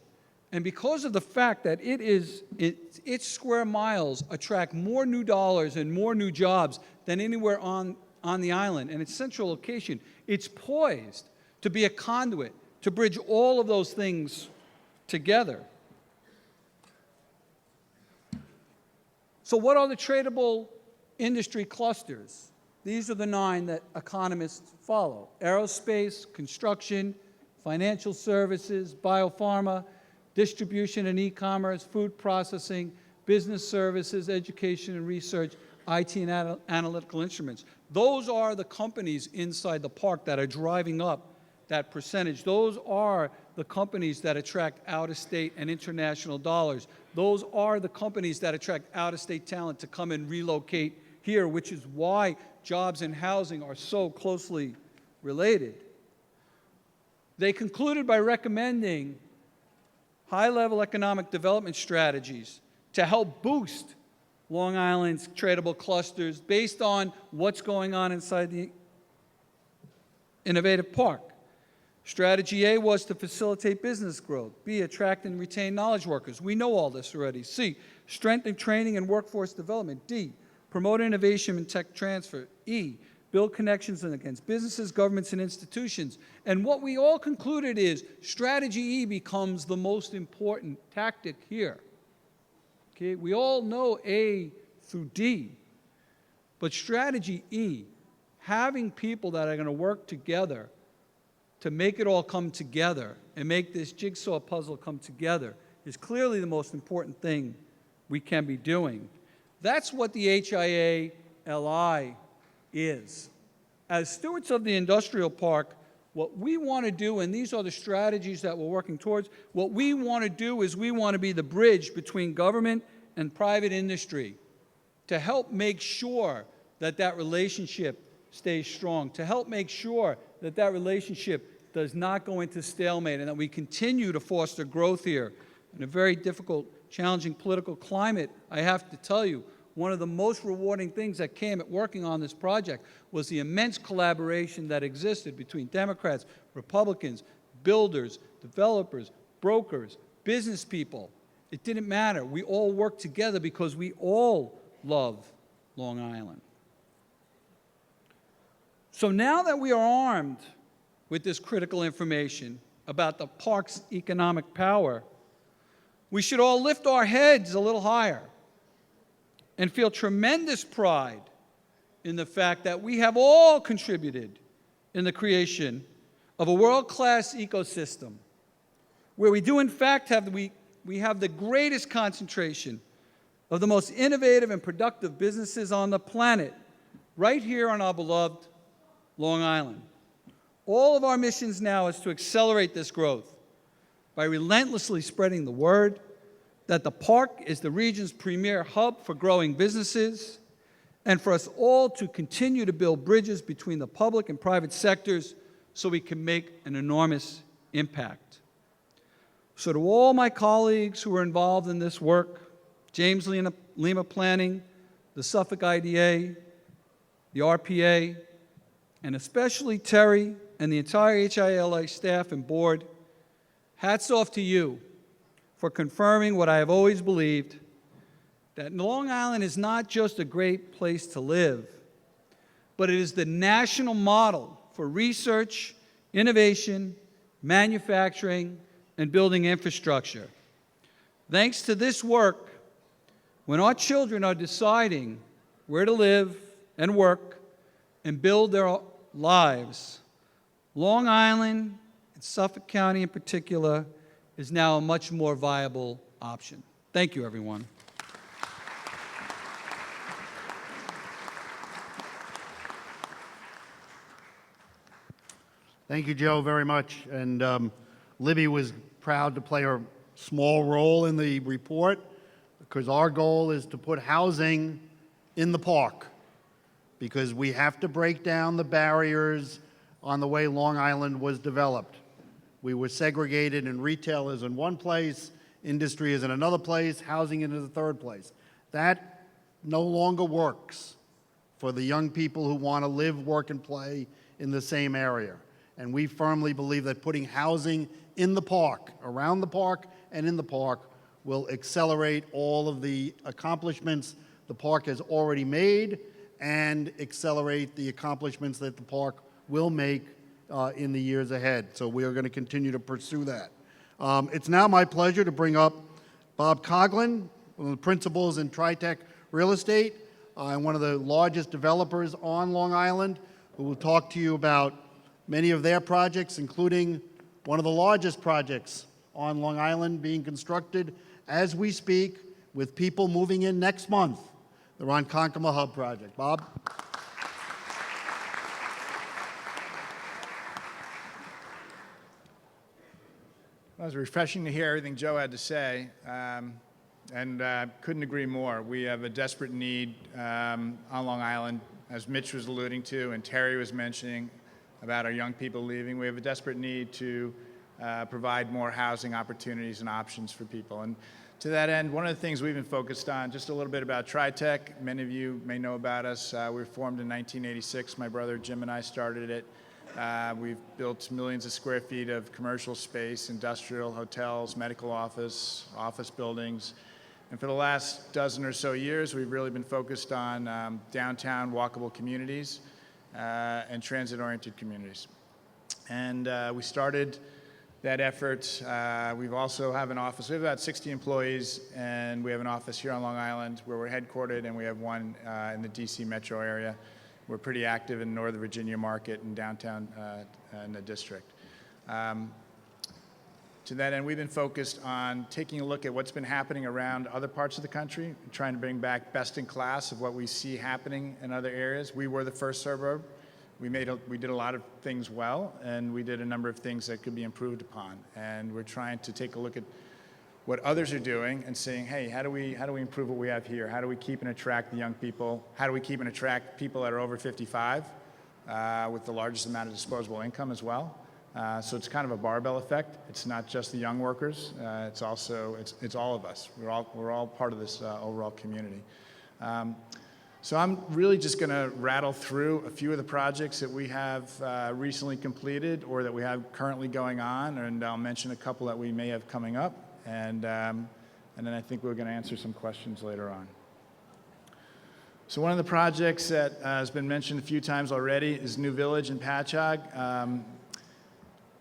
and because of the fact that its square miles attract more new dollars and more new jobs than anywhere on the island, and its central location, it's poised to be a conduit to bridge all of those things together. So what are the tradable industry clusters? These are the 9 that economists follow: aerospace, construction, financial services, biopharma, distribution and e-commerce, food processing, business services, education and research, IT and analytical instruments. Those are the companies inside the park that are driving up that percentage. Those are the companies that attract out-of-state and international dollars. Those are the companies that attract out-of-state talent to come and relocate here, which is why jobs and housing are so closely related. They concluded by recommending high-level economic development strategies to help boost Long Island's tradable clusters based on what's going on inside the innovative park. Strategy A was to facilitate business growth. B, attract and retain knowledge workers. We know all this already. C, strengthen training and workforce development. D, promote innovation and tech transfer. E, build connections against businesses, governments, and institutions. And what we all concluded is strategy E becomes the most important tactic here. Okay, we all know A through D, but strategy E, having people that are going to work together to make it all come together and make this jigsaw puzzle come together is clearly the most important thing we can be doing. That's what the HIA-LI is. As stewards of the industrial park, what we want to do, and these are the strategies that we're working towards, what we want to do is we want to be the bridge between government and private industry to help make sure that that relationship stays strong, to help make sure that that relationship does not go into stalemate and that we continue to foster growth here. In a very difficult, challenging political climate, I have to tell you, one of the most rewarding things that came at working on this project was the immense collaboration that existed between Democrats, Republicans, builders, developers, brokers, business people. It didn't matter. We all worked together because we all love Long Island. So now that we are armed with this critical information about the park's economic power, we should all lift our heads a little higher and feel tremendous pride in the fact that we have all contributed in the creation of a world-class ecosystem where we do in fact have we have the greatest concentration of the most innovative and productive businesses on the planet right here on our beloved Long Island. All of our missions now is to accelerate this growth by relentlessly spreading the word that the park is the region's premier hub for growing businesses, and for us all to continue to build bridges between the public and private sectors so we can make an enormous impact. So to all my colleagues who are involved in this work, James Lima Planning, the Suffolk IDA, the RPA, and especially Terry and the entire HIA-LI staff and board, hats off to you for confirming what I have always believed, that Long Island is not just a great place to live, but it is the national model for research, innovation, manufacturing, and building infrastructure. Thanks to this work, when our children are deciding where to live and work and build their lives, Long Island, and Suffolk County in particular, is now a much more viable option. Thank you, everyone.
Thank you, Joe, very much. And Libby was proud to play her small role in the report because our goal is to put housing in the park because we have to break down the barriers on the way Long Island was developed. We were segregated, and retail is in one place, industry is in another place, housing is in the third place. That no longer works for the young people who want to live, work, and play in the same area. And we firmly believe that putting housing in the park, around the park, and in the park will accelerate all of the accomplishments the park has already made and accelerate the accomplishments that the park will make in the years ahead. So we are going to continue to pursue that. It's now my pleasure to bring up Bob Coughlin, one of the principals in Tritech Real Estate, and one of the largest developers on Long Island, who will talk to you about many of their projects, including one of the largest projects on Long Island being constructed as we speak, with people moving in next month, the Ronkonkoma Hub project. Bob?
Well, it was refreshing to hear everything Joe had to say, and couldn't agree more. We have a desperate need on Long Island, as Mitch was alluding to and Terry was mentioning about our young people leaving. We have a desperate need to provide more housing opportunities and options for people. And to that end, one of the things we've been focused on, just a little bit about TriTech. Many of you may know about us. We were formed in 1986. My brother Jim and I started it. We've built millions of square feet of commercial space, industrial, hotels, medical office buildings. And for the last dozen or so years, we've really been focused on downtown walkable communities and transit-oriented communities. And we started that effort. We also have an office. We have about 60 employees, and we have an office here on Long Island where we're headquartered, and we have one in the DC metro area. We're pretty active in Northern Virginia market and downtown in the district. To that end, we've been focused on taking a look at what's been happening around other parts of the country, trying to bring back best in class of what we see happening in other areas. We were the first suburb. We did a lot of things well, and we did a number of things that could be improved upon. And we're trying to take a look at what others are doing and saying, hey, how do we improve what we have here? How do we keep and attract the young people? How do we keep and attract people that are over 55 with the largest amount of disposable income as well? So it's kind of a barbell effect. It's not just the young workers. It's also it's all of us. We're all part of this overall community. So I'm really just going to rattle through a few of the projects that we have recently completed or that we have currently going on, and I'll mention a couple that we may have coming up, and then I think we're going to answer some questions later on. So one of the projects that has been mentioned a few times already is New Village in Patchogue.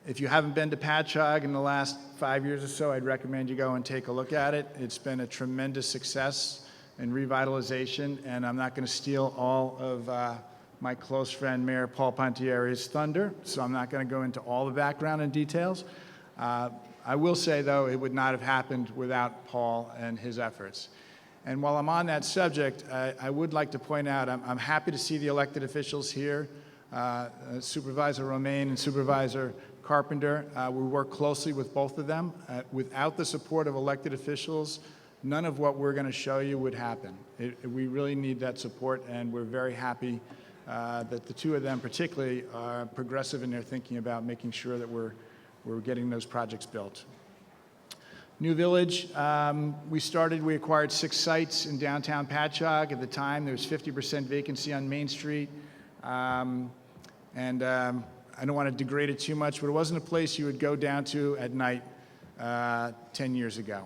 If you haven't been to Patchogue in the last 5 years or so, I'd recommend you go and take a look at it. It's been a tremendous success in revitalization, and I'm not going to steal all of my close friend Mayor Paul Pontieri's thunder, so I'm not going to go into all the background and details. I will say, though, it would not have happened without Paul and his efforts. And while I'm on that subject, I would like to point out I'm happy to see the elected officials here, Supervisor Romaine and Supervisor Carpenter. We work closely with both of them. Without the support of elected officials, none of what we're going to show you would happen. We really need that support, and we're very happy that the two of them particularly are progressive in their thinking about making sure that we're getting those projects built. New Village, we acquired 6 sites in downtown Patchogue. At the time, there was 50% vacancy on Main Street. I don't want to degrade it too much, but it wasn't a place you would go down to at night 10 years ago.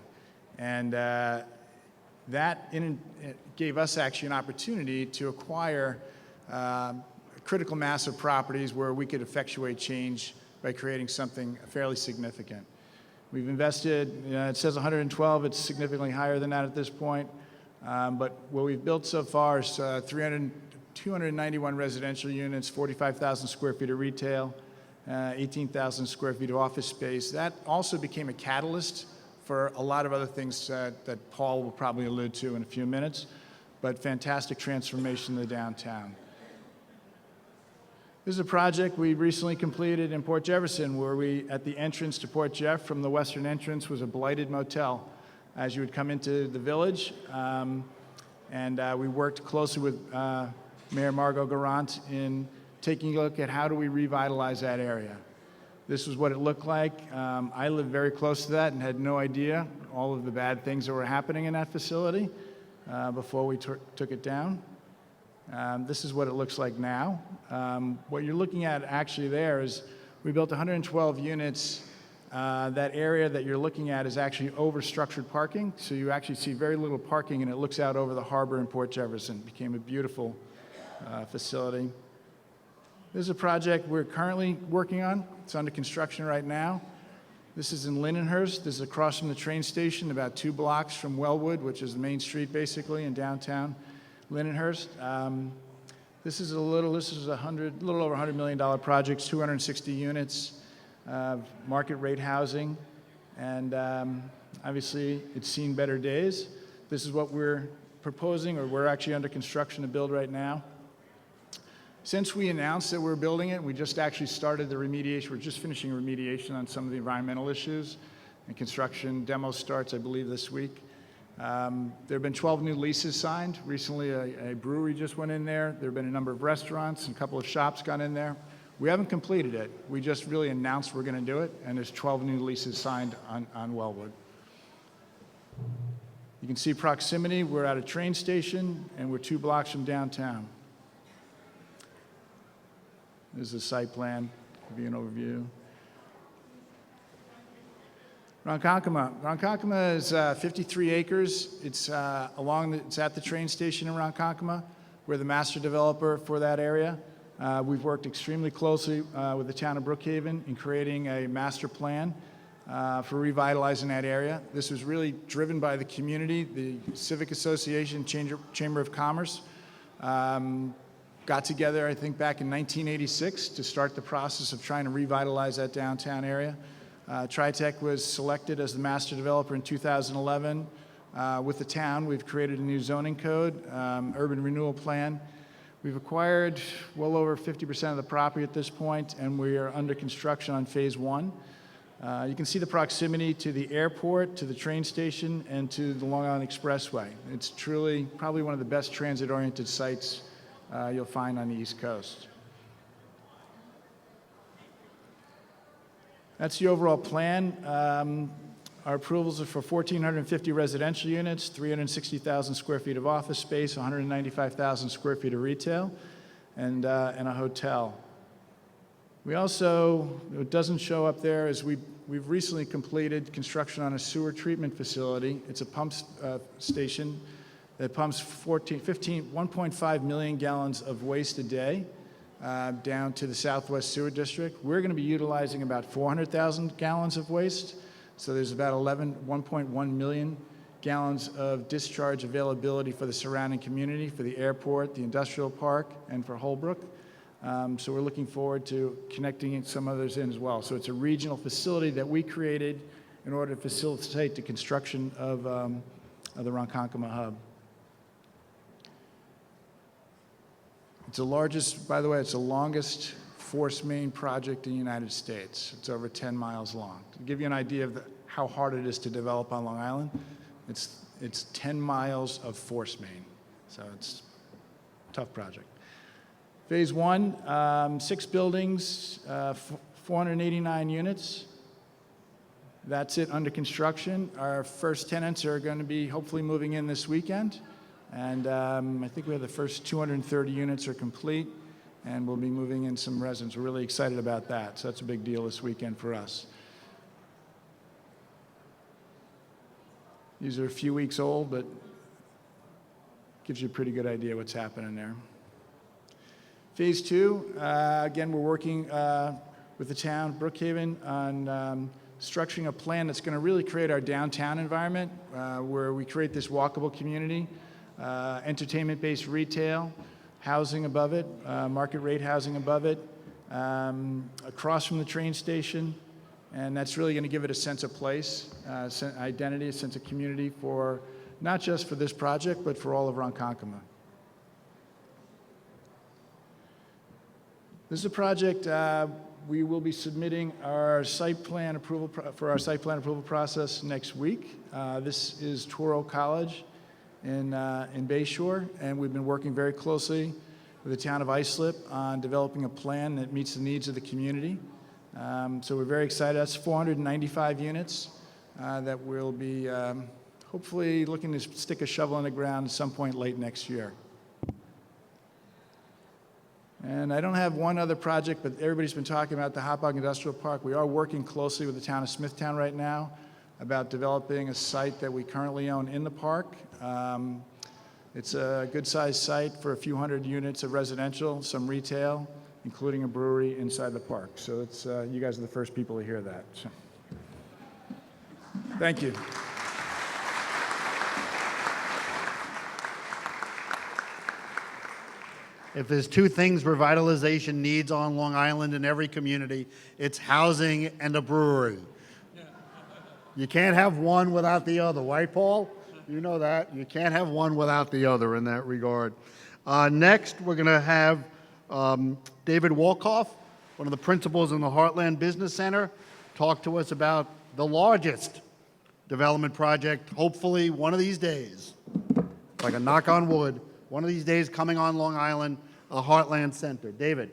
And that gave us actually an opportunity to acquire a critical mass of properties where we could effectuate change by creating something fairly significant. We've invested, it says 112, it's significantly higher than that at this point. But what we've built so far is 291 residential units, 45,000 square feet of retail, 18,000 square feet of office space. That also became a catalyst for a lot of other things that Paul will probably allude to in a few minutes, but fantastic transformation in the downtown. This is a project we recently completed in Port Jefferson, where at the entrance to Port Jeff, from the western entrance, was a blighted motel as you would come into the village. We worked closely with Mayor Margot Garant in taking a look at how do we revitalize that area. This was what it looked like. I lived very close to that and had no idea all of the bad things that were happening in that facility before we took it down. This is what it looks like now. What you're looking at actually there is we built 112 units. That area that you're looking at is actually over-structured parking, so you actually see very little parking, and it looks out over the harbor in Port Jefferson. It became a beautiful facility. This is a project we're currently working on. It's under construction right now. This is in Lindenhurst. This is across from the train station, about 2 blocks from Wellwood, which is the main street basically in downtown Lindenhurst. This is a little over $100 million project, 260 units, market rate housing, and obviously it's seen better days. This is what we're proposing, or we're actually under construction to build right now. Since we announced that we're building it, we just actually started the remediation. We're just finishing remediation on some of the environmental issues. and construction demo starts, I believe, this week. There have been 12 new leases signed. Recently, a brewery just went in there. There have been a number of restaurants and a couple of shops gone in there. We haven't completed it. We just really announced we're going to do it, and there's 12 new leases signed on Wellwood. You can see proximity. We're at a train station, and we're 2 blocks from downtown. This is a site plan. Give you an overview. Ronkonkoma is 53 acres. It's it's at the train station in Ronkonkoma. We're the master developer for that area. We've worked extremely closely with the town of Brookhaven in creating a master plan for revitalizing that area. This was really driven by the community, the Civic Association, Chamber of Commerce. Got together, I think, back in 1986 to start the process of trying to revitalize that downtown area. TriTech was selected as the master developer in 2011. With the town, we've created a new zoning code, urban renewal plan. We've acquired well over 50% of the property at this point, and we are under construction on phase 1. You can see the proximity to the airport, to the train station, and to the Long Island Expressway. It's truly probably one of the best transit-oriented sites you'll find on the East Coast. That's the overall plan. Our approvals are for 1,450 residential units, 360,000 square feet of office space, 195,000 square feet of retail, and a hotel. We also, what doesn't show up there is we've recently completed construction on a sewer treatment facility. It's a pump station that pumps 1.5 million gallons of waste a day down to the Southwest Sewer District. We're going to be utilizing about 400,000 gallons of waste. So there's about 1.1 million gallons of discharge availability for the surrounding community, for the airport, the industrial park, and for Holbrook. So we're looking forward to connecting some others in as well. So it's a regional facility that we created in order to facilitate the construction of the Ronkonkoma hub. It's the largest, by the way, it's the longest force main project in the United States. It's over 10 miles long. To give you an idea of how hard it is to develop on Long Island, it's 10 miles of force main. So it's a tough project. Phase 1, 6 buildings, 489 units. That's it under construction. Our first tenants are going to be hopefully moving in this weekend. And I think we have the first 230 units are complete, and we'll be moving in some residents. We're really excited about that. So that's a big deal this weekend for us. These are a few weeks old, but gives you a pretty good idea what's happening there. Phase 2, again, we're working with the town of Brookhaven on structuring a plan that's going to really create our downtown environment, where we create this walkable community, entertainment-based retail, housing above it, market rate housing above it, across from the train station, and that's really going to give it a sense of place, identity, a sense of community for not just for this project, but for all of Ronkonkoma. This is a project we will be submitting our site plan approval for our site plan approval process next week. This is Touro College in Bayshore, and we've been working very closely with the town of Islip on developing a plan that meets the needs of the community. So we're very excited. That's 495 units that we'll be hopefully looking to stick a shovel in the ground at some point late next year. And I don't have one other project, but everybody's been talking about the Hopog Industrial Park. We are working closely with the town of Smithtown right now about developing a site that we currently own in the park. It's a good-sized site for a few hundred units of residential, some retail, including a brewery inside the park. So it's, you guys are the first people to hear that. So. Thank you.
If there's 2 things revitalization needs on Long Island in every community, it's housing and a brewery. You can't have one without the other, right, Paul? You know that. You can't have one without the other in that regard. Next, we're going to have David Wolkoff, one of the principals in the Heartland Business Center, talk to us about the largest development project, hopefully one of these days, like a knock on wood, one of these days coming on Long Island, a Heartland Center. David.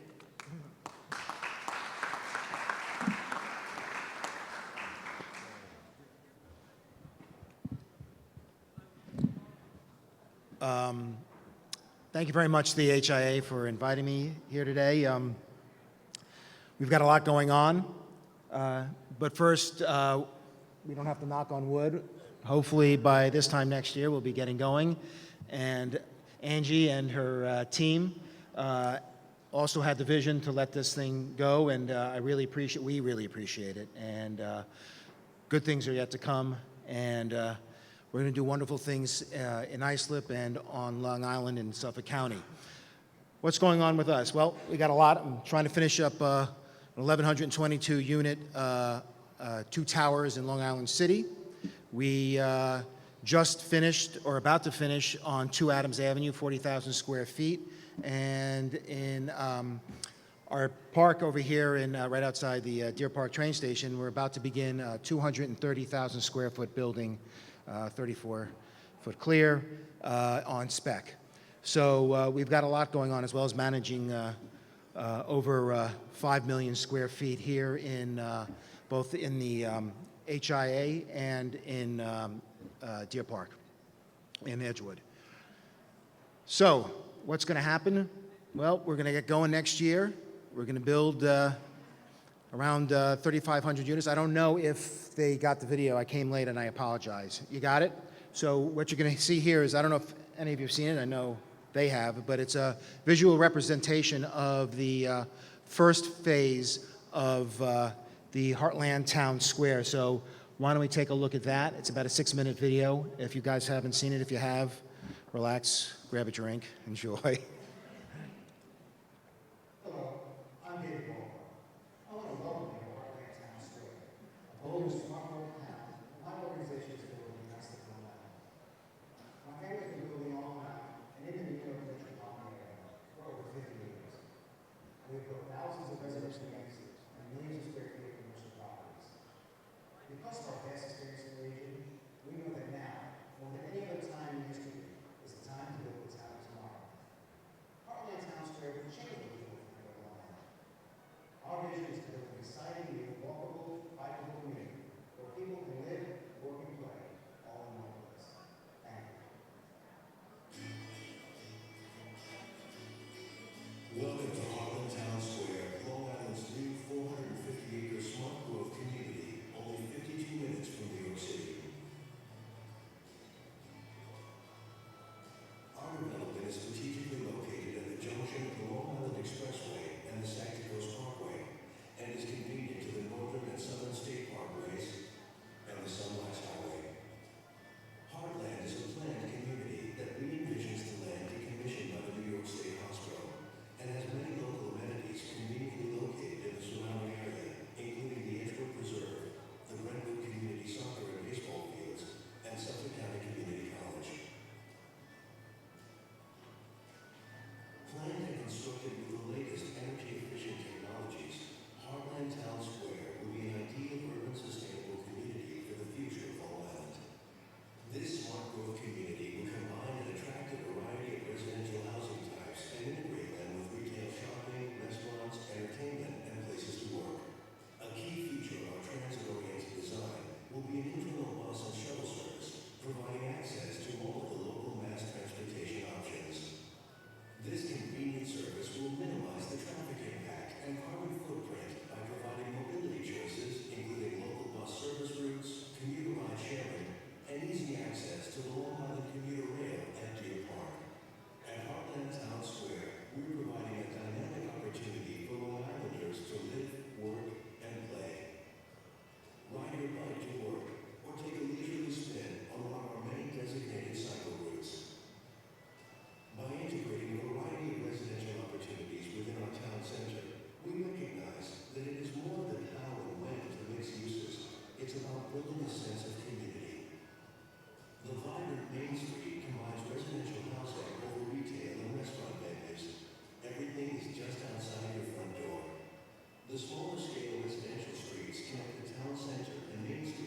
Thank you very much, the HIA, for inviting me here today. We've got a lot going on, but first, we don't have to knock on wood. Hopefully, by this time next year, we'll be getting going. And Angie and her team also had the vision to let this thing go, and we really appreciate it. And good things are yet to come, and we're going to do wonderful things in Islip and on Long Island in Suffolk County. What's going on with us? Well, we got a lot. I'm trying to finish up an 1,122 unit, 2 towers in Long Island City. We just finished, or about to finish, on 2 Adams Avenue, 40,000 square feet. And in our park over here, right outside the Deer Park train station, we're about to begin a 230,000 square foot building, 34-foot clear, on spec. So we've got a lot going on, as well as managing over 5 million square feet here in both in the HIA and in Deer Park in Edgewood. So what's going to happen? Well, we're going to get going next year. We're going to build around 3,500 units. I don't know if they got the video. I came late and I apologize. You got it? So what you're going to see here is, I don't know if any of you have seen it. I know they have, but it's a visual representation of the first phase of the Heartland Town Square. So why don't we take a look at that? It's about a 6-minute video. If you guys haven't seen it, if you have, relax, grab a drink, enjoy. Hello, I'm David Ball. I want to welcome you to Heartland Town Square, a bold and smart little town. My organization is building in Islip, Long Island. My family's been building all around and in the New York metropolitan area for over 50 years. We have built thousands of residential uses and millions of square feet of commercial properties. Because of our vast experience in the region, we know that now, more than any other time in history, is the time to build the town of tomorrow. Heartland Town Square will change the people of Long Island. Our vision is to build an exciting, new, walkable, bikeable community where people can live, work, and play all in one place. Thank you.
Welcome to Heartland Town Square, Long Island's new 450-acre smart growth community, only 52 minutes from New York City. Our development is strategically located at the junction of the Long Island Expressway and the Sancti Coast Parkway, and is convenient to the Northern and Southern State Parkways and the Sunrise Highway. Heartland is a planned community that re-envisions the land decommissioned by the New York State Hospital, and has many local amenities conveniently located in the surrounding area, including the Edgewood Preserve, the Brentwood Community Soccer and Baseball Fields, and Suffolk County Community College. Planned and constructed with the latest energy-efficient technologies, Heartland Town Square will be an ideal urban sustainable community for the future of Long Island. This smart growth community will combine an attractive variety of residential housing types and integrate them with retail shopping, restaurants, entertainment, and places to work. A key feature of our transit-oriented design will be an internal bus and shuttle service, providing access to all of the local mass transportation options. This convenient service will minimize the traffic impact and carbon footprint by providing mobility choices, including local bus service routes, commuter ride sharing, and easy access to the Long Island commuter rail at Deer Park. At Heartland Town Square, we're providing a dynamic opportunity for Long Islanders to live, work, and play. Ride your bike to work, or take a leisurely spin on one of our many designated cycle routes. By integrating a variety of residential opportunities within our town center, we recognize that it is more than how and when to mix uses. It's about building a sense of community. The vibrant Main Street combines residential housing over retail and restaurant venues. Everything is just outside your front door. The smaller scale residential streets connect the town center and Main Street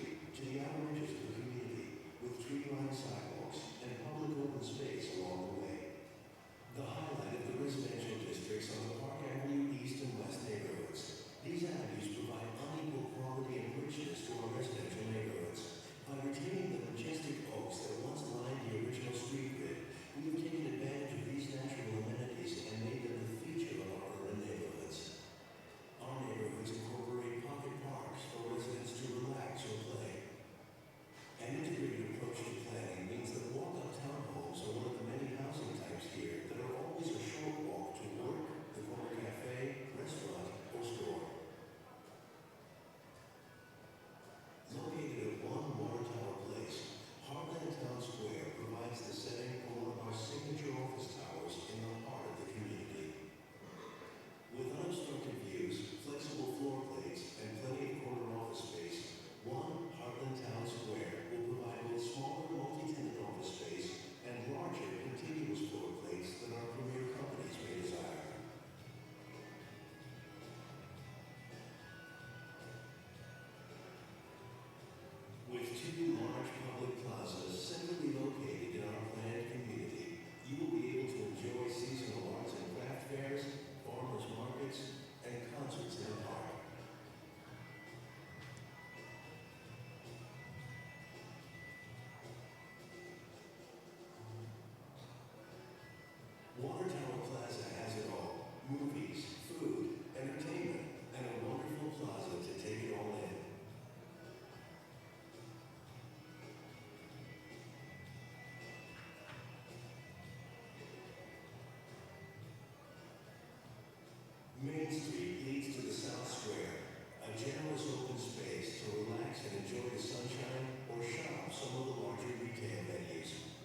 Main Street leads to the South Square, a generous open space to relax and enjoy the sunshine or shop some of the larger retail venues.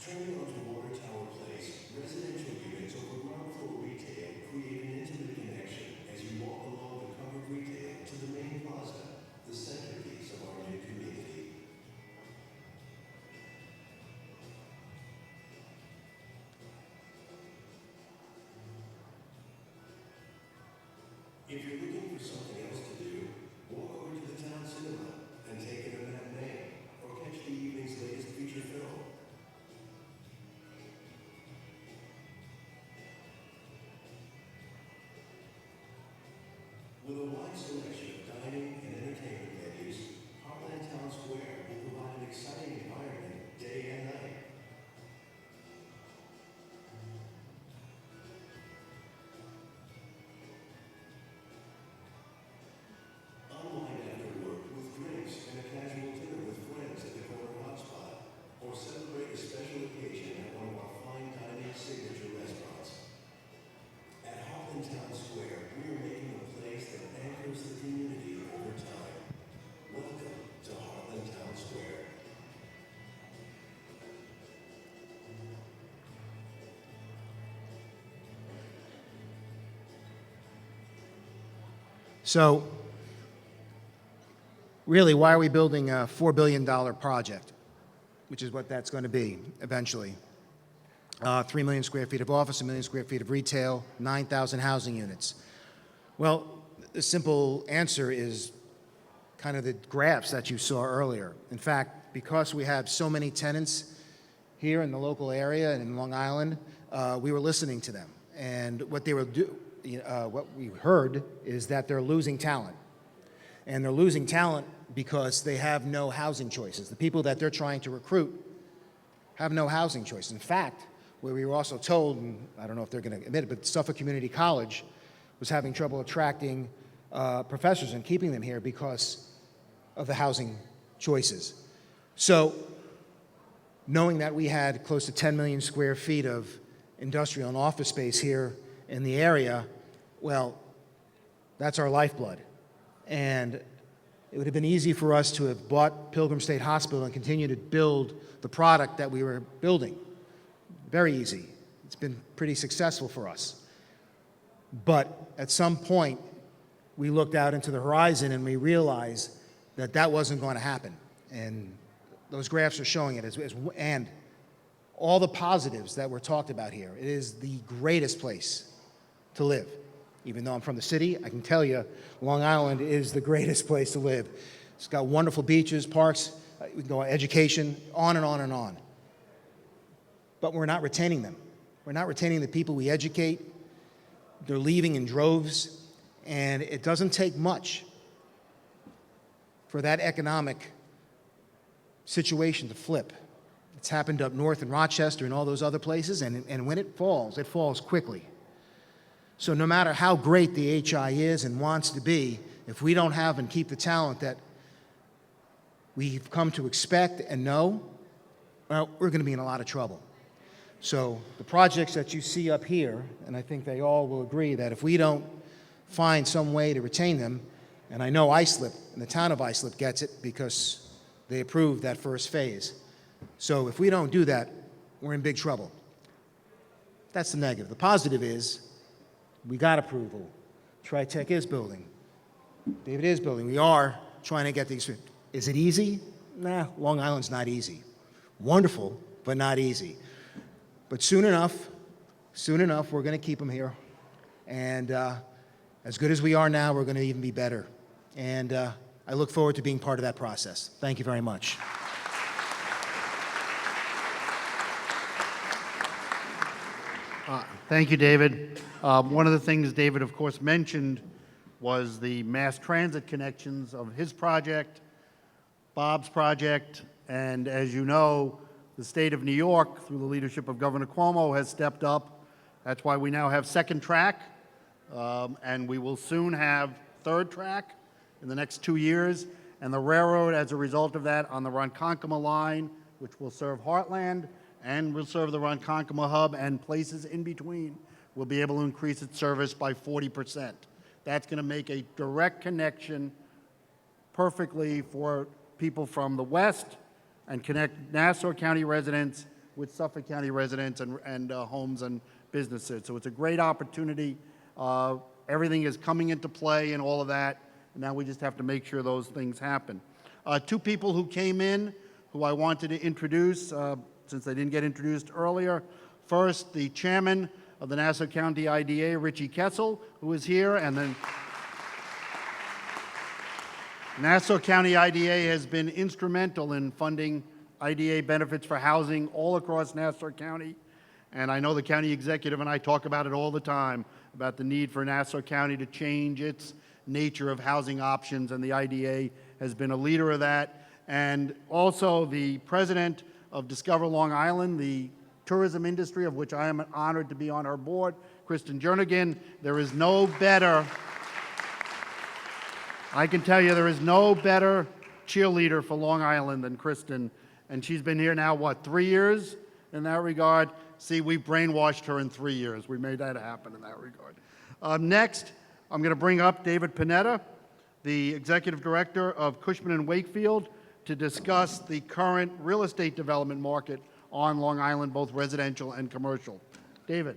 Turning onto Water Tower Place, residential units over ground floor retail create an intimate connection as you walk along the covered retail to the main plaza, the centerpiece of our new community. If you're looking for something else to do, walk over to the town cinema and take in a matinee or catch the evening's latest feature film. With a wide selection of dining and entertainment venues, Heartland Town Square will provide an exciting environment day and night. Unwind after work with drinks and a casual dinner with friends at the corner hotspot, or celebrate a special occasion at one of our fine dining signature restaurants. At Heartland Town Square, we are making a place that anchors the community over time. Welcome to Heartland Town Square.
So, really, why are we building a $4 billion project, which is what that's going to be eventually? 3 million square feet of office, 1 million square feet of retail, 9,000 housing units. Well, the simple answer is kind of the graphs that you saw earlier. In fact, because we have so many tenants here in the local area and in Long Island, we were listening to them. And what they were what we heard is that they're losing talent. And they're losing talent because they have no housing choices. The people that they're trying to recruit have no housing choices. In fact, where we were also told, and I don't know if they're going to admit it, but Suffolk Community College was having trouble attracting professors and keeping them here because of the housing choices. So, knowing that we had close to 10 million square feet of industrial and office space here in the area, well, that's our lifeblood. And it would have been easy for us to have bought Pilgrim State Hospital and continue to build the product that we were building. Very easy. It's been pretty successful for us. But at some point, we looked out into the horizon and we realized that that wasn't going to happen. And those graphs are showing it. And all the positives that were talked about here, it is the greatest place to live. Even though I'm from the city, I can tell you Long Island is the greatest place to live. It's got wonderful beaches, parks, we can go on education, on and on and on. But we're not retaining them. We're not retaining the people we educate. They're leaving in droves, and it doesn't take much for that economic situation to flip. It's happened up north in Rochester and all those other places, and when it falls quickly. So no matter how great the HI is and wants to be, if we don't have and keep the talent that we've come to expect and know, well, we're going to be in a lot of trouble. So the projects that you see up here, and I think they all will agree that if we don't find some way to retain them, and I know Islip and the town of Islip gets it because they approved that first phase. So if we don't do that, we're in big trouble. That's the negative. The positive is we got approval. TriTech is building. David is building. We are trying to get these. Is it easy? Nah, Long Island's not easy. Wonderful, but not easy. But soon enough, we're going to keep them here. And as good as we are now, we're going to even be better. And I look forward to being part of that process. Thank you very much.
Thank you, David. One of the things David, of course, mentioned was the mass transit connections of his project, Bob's project, and as you know, the state of New York, through the leadership of Governor Cuomo, has stepped up. That's why we now have second track, and we will soon have third track in the next 2 years. and the railroad, as a result of that, on the Ronkonkoma line, which will serve Heartland and will serve the Ronkonkoma hub and places in between, will be able to increase its service by 40%. That's going to make a direct connection perfectly for people from the west and connect Nassau County residents with Suffolk County residents and homes and businesses. So it's a great opportunity. Everything is coming into play and all of that. And now we just have to make sure those things happen. Two people who came in who I wanted to introduce, since they didn't get introduced earlier. First, the chairman of the Nassau County IDA, Richie Kessel, who is here, and then Nassau County IDA has been instrumental in funding IDA benefits for housing all across Nassau County. And I know the county executive and I talk about it all the time, about the need for Nassau County to change its nature of housing options, and the IDA has been a leader of that. And also the president of Discover Long Island, the tourism industry, of which I am honored to be on her board, Kristen Jernigan. There is no better, I can tell you there is no better cheerleader for Long Island than Kristen. And she's been here now, what, 3 years in that regard? See, we brainwashed her in 3 years. We made that happen in that regard. Next, I'm going to bring up David Panetta, the executive director of Cushman & Wakefield, to discuss the current real estate development market on Long Island, both residential and commercial. David.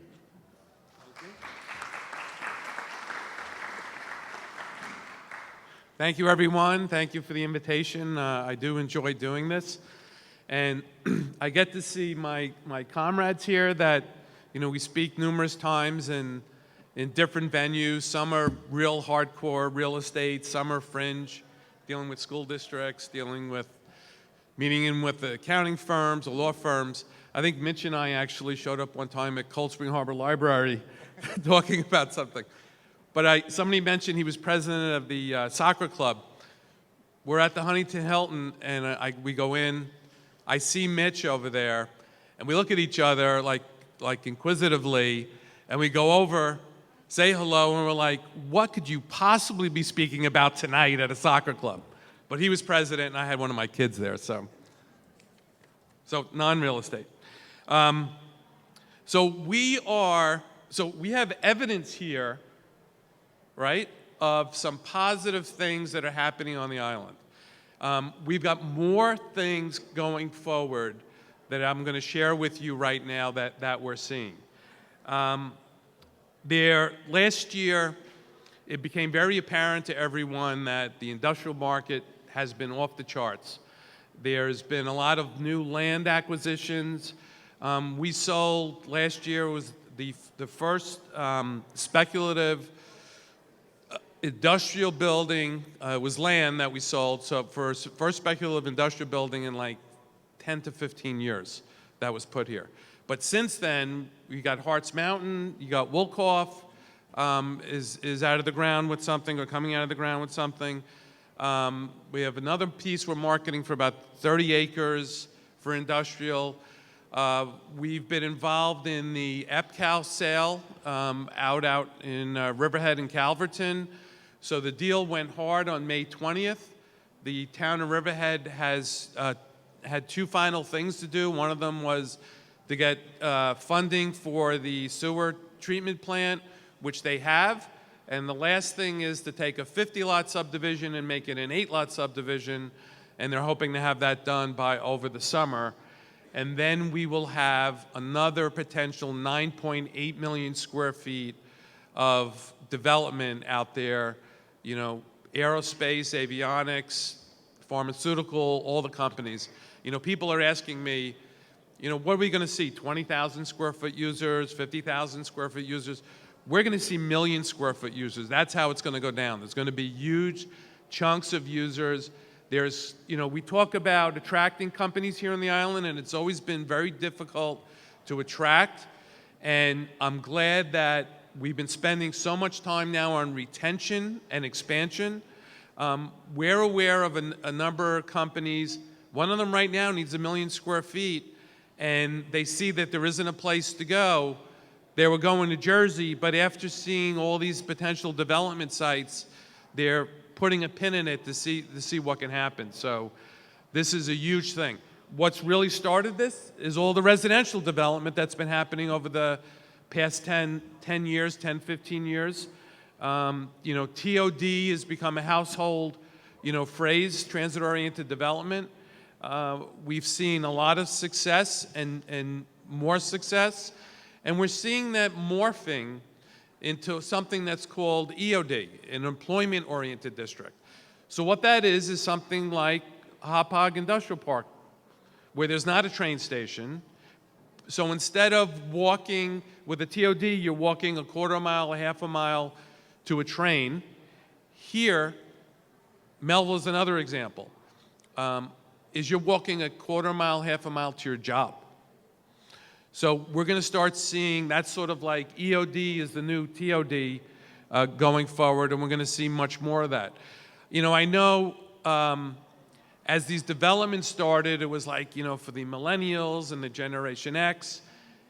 Thank you, everyone. Thank you for the invitation. I do enjoy doing this. And I get to see my comrades here that, we speak numerous times in different venues. Some are real hardcore real estate, some are fringe, dealing with school districts, meeting in with the accounting firms or law firms. I think Mitch and I actually showed up one time at Cold Spring Harbor Library talking about something. But somebody mentioned he was president of the soccer club. We're at the Huntington Hilton, and we go in. I see Mitch over there, and we look at each other like inquisitively, and we go over, say hello, and we're like, what could you possibly be speaking about tonight at a soccer club? But he was president, and I had one of my kids there, so non-real estate. So we have evidence here, right, of some positive things that are happening on the island. We've got more things going forward that I'm going to share with you right now that we're seeing. Last year, it became very apparent to everyone that the industrial market has been off the charts. There's been a lot of new land acquisitions. We sold, last year was the first speculative industrial building, was land that we sold, so first speculative industrial building in like 10 to 15 years that was put here. But since then, we got Hart's Mountain, you got Wolkoff is out of the ground with something, or coming out of the ground with something. We have another piece we're marketing for about 30 acres for industrial. We've been involved in the EPCAL sale out in Riverhead and Calverton. So the deal went hard on May 20th. The town of Riverhead has had two final things to do. One of them was to get funding for the sewer treatment plant, which they have. And the last thing is to take a 50-lot subdivision and make it an 8-lot subdivision. And they're hoping to have that done by over the summer. And then we will have another potential 9.8 million square feet of development out there, aerospace, avionics, pharmaceutical, all the companies. People are asking me, what are we going to see? 20,000 square foot users, 50,000 square foot users? We're going to see million square foot users. That's how it's going to go down. There's going to be huge chunks of users. There's, we talk about attracting companies here on the island, and it's always been very difficult to attract. And I'm glad that we've been spending so much time now on retention and expansion. We're aware of a number of companies. One of them right now needs 1 million square feet, and they see that there isn't a place to go. They were going to Jersey, but after seeing all these potential development sites, they're putting a pin in it to see what can happen. So this is a huge thing. What's really started this is all the residential development that's been happening over the past 10 years, 10, 15 years. You know, TOD has become a household, you know, phrase, transit-oriented development. We've seen a lot of success and more success, and we're seeing that morphing into something that's called EOD, an employment-oriented district. So what that is something like Hauppauge Industrial Park, where there's not a train station. So instead of walking with a TOD, you're walking a quarter mile, a half a mile to a train. Here, Melville is another example, is you're walking a quarter mile, half a mile to your job. So we're going to start seeing that sort of like EOD is the new TOD going forward, and we're going to see much more of that. You know, I know as these developments started, it was like, you know, for the millennials and the Generation X,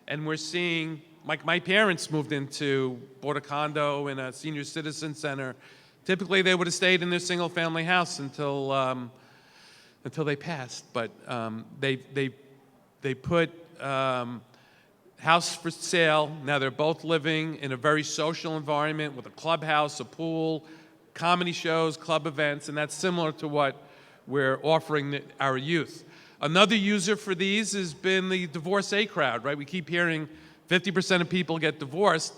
and we're seeing, like my parents bought a condo in a senior citizen center. Typically, they would have stayed in their single-family house until they passed, but they put house for sale. Now they're both living in a very social environment with a clubhouse, a pool, comedy shows, club events, and that's similar to what we're offering our youth. Another user for these has been the divorcee crowd, right? We keep hearing 50% of people get divorced.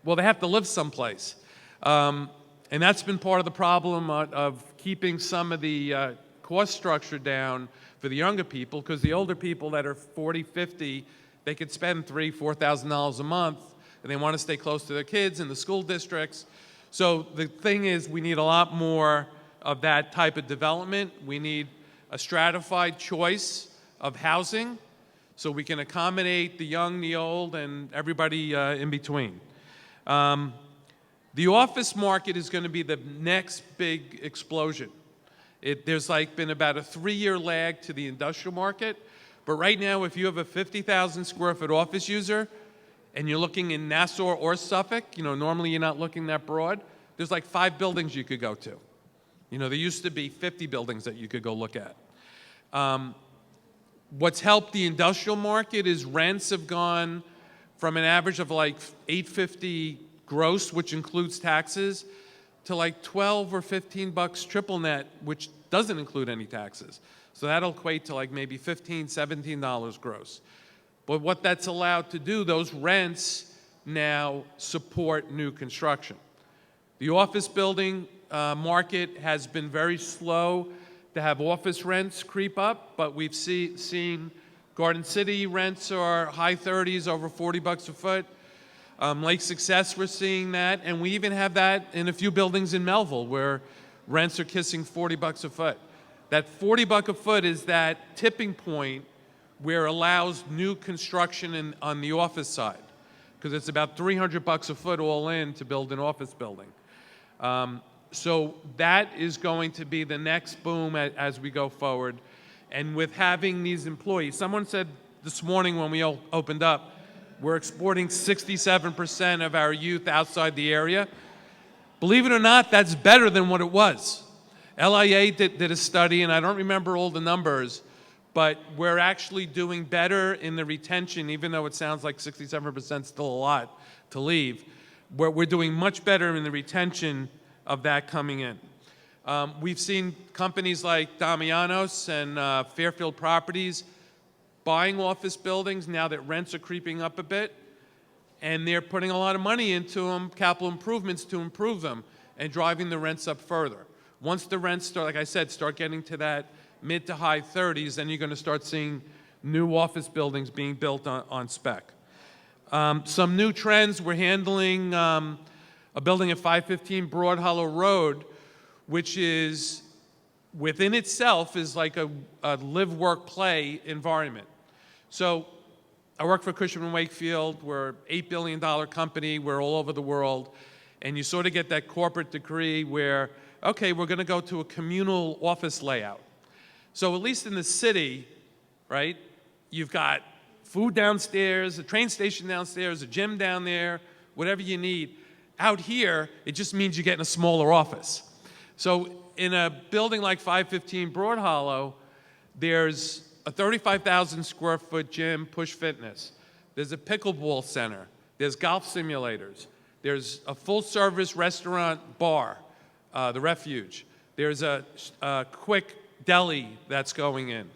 Well, they have to live someplace. And that's been part of the problem of keeping some of the cost structure down for the younger people, because the older people that are 40, 50, they could spend $3,000, $4,000 a month, and they want to stay close to their kids in the school districts. So the thing is, we need a lot more of that type of development. We need a stratified choice of housing so we can accommodate the young, the old, and everybody in between. The office market is going to be the next big explosion. There's like been about a 3-year lag to the industrial market. But right now, if you have a 50,000 square foot office user and you're looking in Nassau or Suffolk, you know, normally you're not looking that broad, there's like 5 buildings you could go to. You know, there used to be 50 buildings that you could go look at. What's helped the industrial market is rents have gone from an average of like $850 gross, which includes taxes, to like 12 or 15 bucks triple net, which doesn't include any taxes. So that'll equate to like maybe $15, $17 gross. But what that's allowed to do, those rents now support new construction. The office building market has been very slow to have office rents creep up, but we've seen Garden City rents are high 30s, over 40 bucks a foot. Lake Success, we're seeing that, and we even have that in a few buildings in Melville where rents are kissing 40 bucks a foot. That 40 buck a foot is that tipping point where it allows new construction on the office side, because it's about 300 bucks a foot all in to build an office building. So that is going to be the next boom as we go forward. And with having these employees, someone said this morning when we opened up, we're exporting 67% of our youth outside the area. Believe it or not, that's better than what it was. LIA did a study, and I don't remember all the numbers, but we're actually doing better in the retention, even though it sounds like 67% is still a lot to leave. We're doing much better in the retention of that coming in. We've seen companies like Damianos and Fairfield Properties buying office buildings now that rents are creeping up a bit, and they're putting a lot of money into them, capital improvements to improve them, and driving the rents up further. Once the rents start, like I said, start getting to that mid to high 30s, then you're going to start seeing new office buildings being built on spec. Some new trends, we're handling a building at 515 Broad Hollow Road, which is within itself is like a live, work, play environment. So I work for Cushman & Wakefield. We're an $8 billion company. We're all over the world. And you sort of get that corporate degree where, okay, we're going to go to a communal office layout. So at least in the city, right, you've got food downstairs, a train station downstairs, a gym down there, whatever you need. Out here, it just means you get in a smaller office. So in a building like 515 Broad Hollow, there's a 35,000 square foot gym, Push Fitness. There's a pickleball center. There's golf simulators. There's a full-service restaurant bar, the Refuge. There's a quick deli that's going in.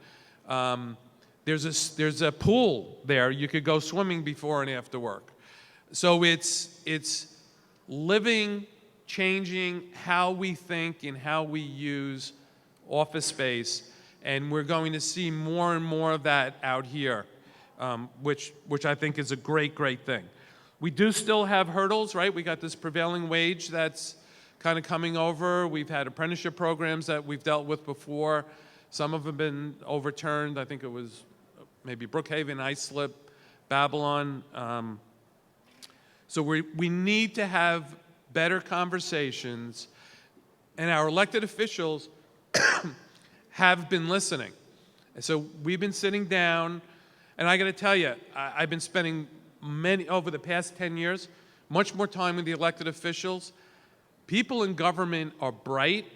There's a pool there. You could go swimming before and after work. So it's living, changing how we think and how we use office space, and we're going to see more and more of that out here, which I think is a great, great thing. We do still have hurdles, right? We got this prevailing wage that's kind of coming over. We've had apprenticeship programs that we've dealt with before. Some of them have been overturned. I think it was maybe Brookhaven, Islip, Babylon. So we need to have better conversations, and our elected officials have been listening. And so we've been sitting down, and I got to tell you, I've been spending over the past 10 years, much more time with the elected officials. People in government are bright.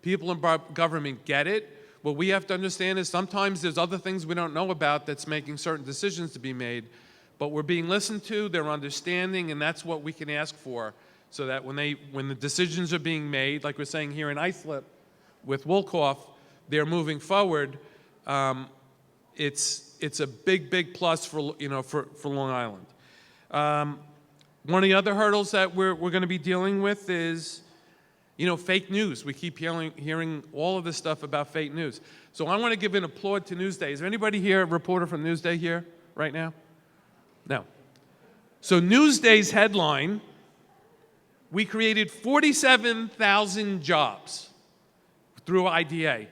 People in government get it. What we have to understand is sometimes there's other things we don't know about that's making certain decisions to be made, but we're being listened to, they're understanding, and that's what we can ask for, so that when the decisions are being made, like we're saying here in Islip with Wolkoff, they're moving forward. It's a big, big plus for Long Island. One of the other hurdles that we're going to be dealing with is, fake news. We keep hearing all of this stuff about fake news. So I want to give an applaud to Newsday. Is there anybody here, a reporter from Newsday here right now? No. So Newsday's headline, we created 47,000 jobs through IDA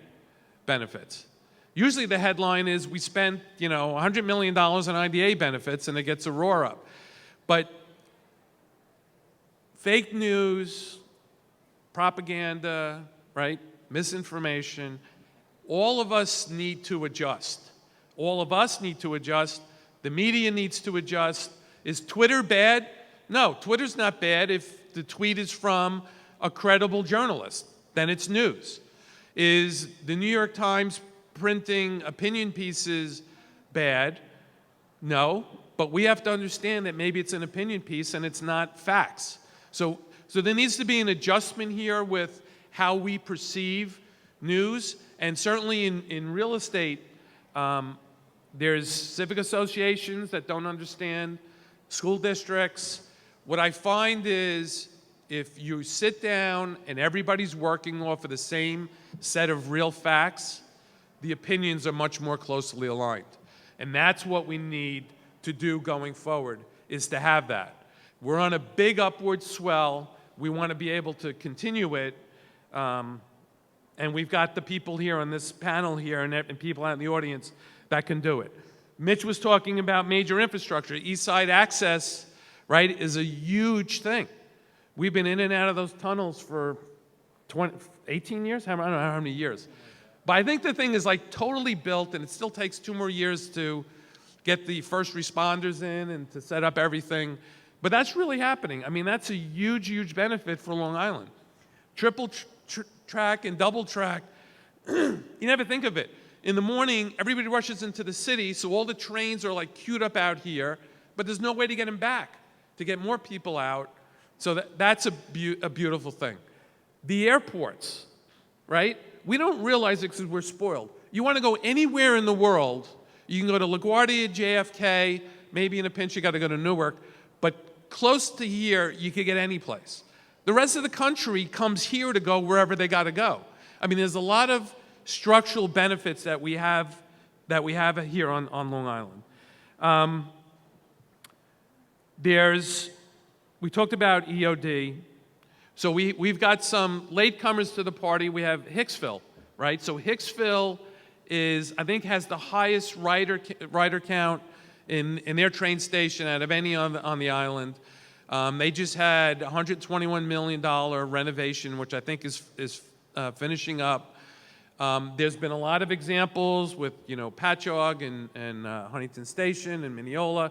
benefits. Usually the headline is we spent, $100 million on IDA benefits, and it gets a roar up. But fake news, propaganda, right, misinformation, all of us need to adjust. All of us need to adjust. The media needs to adjust. Is Twitter bad? No, Twitter's not bad if the tweet is from a credible journalist. Then it's news. Is the New York Times printing opinion pieces bad? No, but we have to understand that maybe it's an opinion piece and it's not facts. So there needs to be an adjustment here with how we perceive news, and certainly in real estate, there's civic associations that don't understand, school districts. What I find is if you sit down and everybody's working off of the same set of real facts, the opinions are much more closely aligned. And that's what we need to do going forward, is to have that. We're on a big upward swell. We want to be able to continue it. And we've got the people here on this panel here and people out in the audience that can do it. Mitch was talking about major infrastructure. East Side access, right, is a huge thing. We've been in and out of those tunnels for 18 years? I don't know how many years. But I think the thing is like totally built, and it still takes 2 more years to get the first responders in and to set up everything. But that's really happening. I mean, that's a huge, huge benefit for Long Island. Triple track and double track, you never think of it. In the morning, everybody rushes into the city, so all the trains are like queued up out here, but there's no way to get them back, to get more people out. So that's a beautiful thing. The airports, right? We don't realize it because we're spoiled. You want to go anywhere in the world, you can go to LaGuardia, JFK, maybe in a pinch you got to go to Newark, but close to here, you could get any place. The rest of the country comes here to go wherever they got to go. I mean, there's a lot of structural benefits that we have here on Long Island. We talked about EOD. So we've got some latecomers to the party. We have Hicksville, right? So Hicksville I think has the highest rider count in their train station out of any on the island. They just had $121 million renovation, which I think is finishing up. There's been a lot of examples with, Patchogue and Huntington Station and Mineola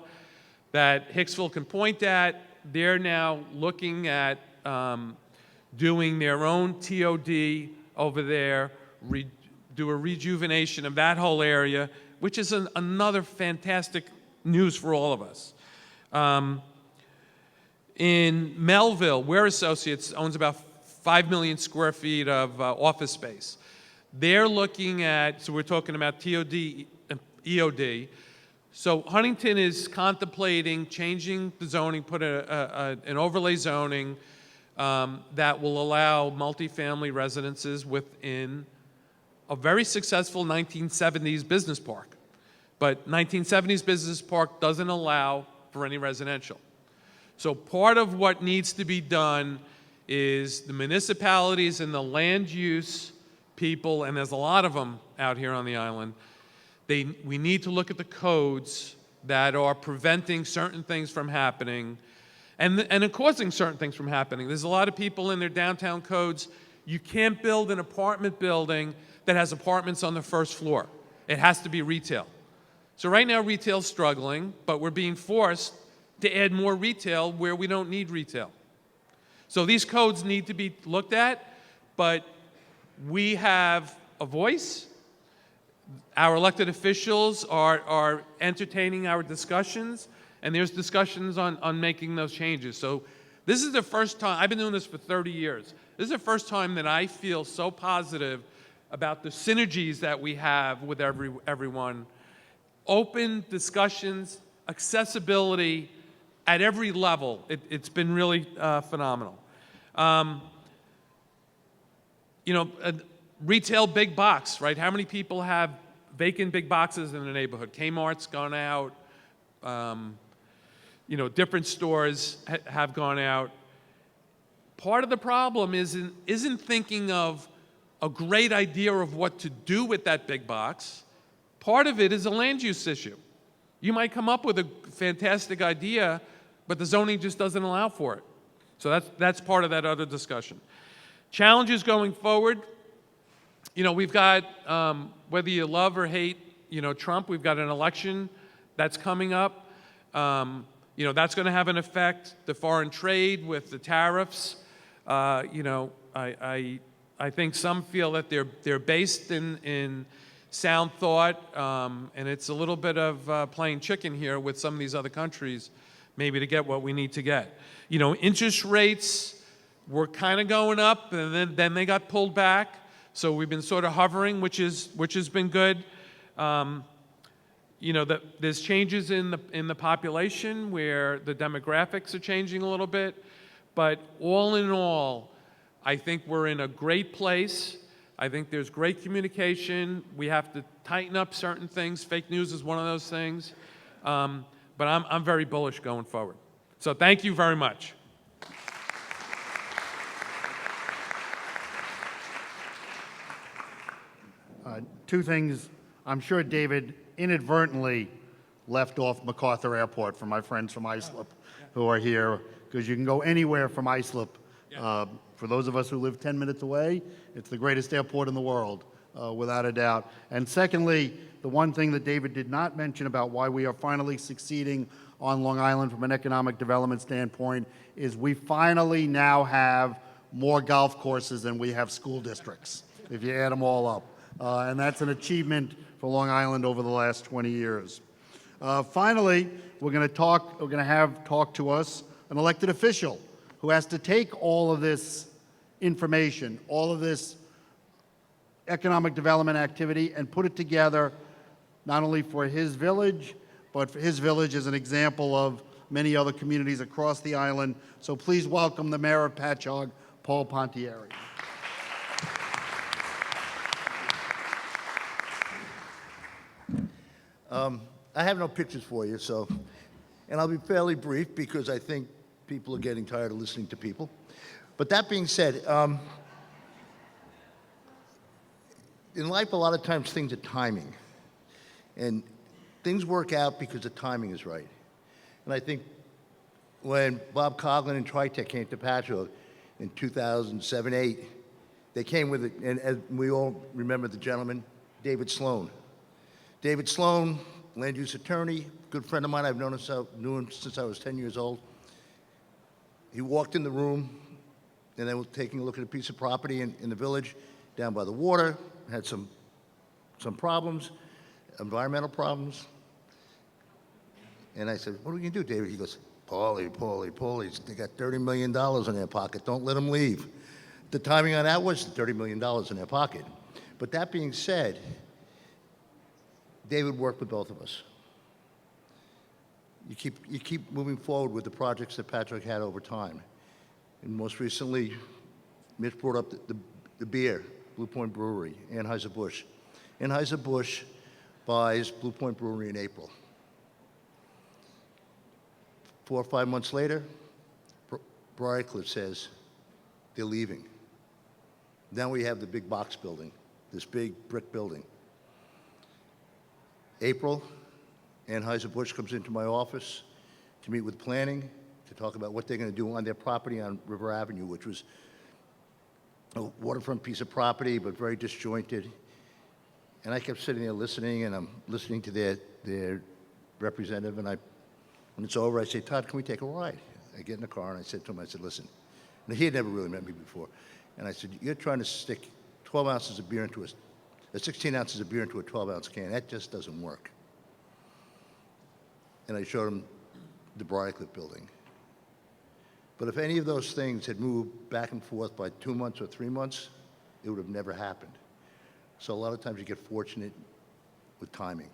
that Hicksville can point at. They're now looking at doing their own TOD over there, do a rejuvenation of that whole area, which is another fantastic news for all of us. In Melville, Ware Associates owns about 5 million square feet of office space. They're looking at, so we're talking about TOD, EOD. So Huntington is contemplating changing the zoning, put an overlay zoning that will allow multifamily residences within a very successful 1970s business park. But 1970s business park doesn't allow for any residential. So part of what needs to be done is the municipalities and the land use people, and there's a lot of them out here on the island, we need to look at the codes that are preventing certain things from happening and are causing certain things from happening. There's a lot of people in their downtown codes, you can't build an apartment building that has apartments on the first floor. It has to be retail. So right now retail's struggling, but we're being forced to add more retail where we don't need retail. So these codes need to be looked at, but we have a voice. Our elected officials are entertaining our discussions, and there's discussions on making those changes. So this is the first time, I've been doing this for 30 years. This is the first time that I feel so positive about the synergies that we have with everyone. Open discussions, accessibility at every level. It's been really phenomenal. Retail big box, right? How many people have vacant big boxes in the neighborhood? Kmart's gone out. Different stores have gone out. Part of the problem isn't thinking of a great idea of what to do with that big box. Part of it is a land use issue. You might come up with a fantastic idea, but the zoning just doesn't allow for it. So that's part of that other discussion. Challenges going forward. We've got, whether you love or hate, Trump, we've got an election that's coming up. That's going to have an effect. The foreign trade with the tariffs. I think some feel that they're based in sound thought, and it's a little bit of playing chicken here with some of these other countries, maybe to get what we need to get. Interest rates were kind of going up, and then they got pulled back. So we've been sort of hovering, which has been good. There's changes in the population where the demographics are changing a little bit, but all in all, I think we're in a great place. I think there's great communication. We have to tighten up certain things. Fake news is one of those things. But I'm very bullish going forward. So thank you very much.
Two things. I'm sure David inadvertently left off MacArthur Airport for my friends from Islip who are here, because you can go anywhere from Islip. For those of us who live 10 minutes away, it's the greatest airport in the world, without a doubt. And secondly, the one thing that David did not mention about why we are finally succeeding on Long Island from an economic development standpoint is we finally now have more golf courses than we have school districts, if you add them all up. And that's an achievement for Long Island over the last 20 years. Finally, we're going to have talk to us an elected official who has to take all of this information, all of this economic development activity, and put it together not only for his village, but for his village as an example of many other communities across the island. So please welcome the Mayor of Patchogue, Paul Pontieri.
I have no pictures for you, and I'll be fairly brief because I think people are getting tired of listening to people. But that being said, in life, a lot of times things are timing. And things work out because the timing is right. And I think when Bob Coughlin and Tritech came to Patchogue in 2007-8, they came with it, and as we all remember the gentleman, David Sloan. David Sloan, land use attorney, good friend of mine. I've knew him since I was 10 years old. He walked in the room. and then we're taking a look at a piece of property in the village down by the water, had some problems, environmental problems. And I said, what are we gonna do, David? He goes, Paulie, they got $30 million in their pocket, don't let them leave. The timing on that was $30 million in their pocket. But that being said, David worked with both of us. You keep moving forward with the projects that Patrick had over time. And most recently, Mitch brought up the beer, Blue Point Brewery, Anheuser-Busch. Anheuser-Busch buys Blue Point Brewery in April. 4 or 5 months later, Briarcliff says they're leaving. Now we have the big box building, this big brick building. April, Anheuser-Busch comes into my office to meet with planning, to talk about what they're going to do on their property on River Avenue, which was a waterfront piece of property, but very disjointed. And I kept sitting there listening, and I'm listening to their representative, and when it's over, I say, Todd, can we take a ride? I get in the car, and I said to him, I said, listen, and he had never really met me before, and I said, you're trying to stick 12 ounces of beer into 16 ounces of beer into a 12-ounce can. That just doesn't work. And I showed him the Briarcliff building. But if any of those things had moved back and forth by 2 months or 3 months, it would have never happened. So a lot of times you get fortunate with timing.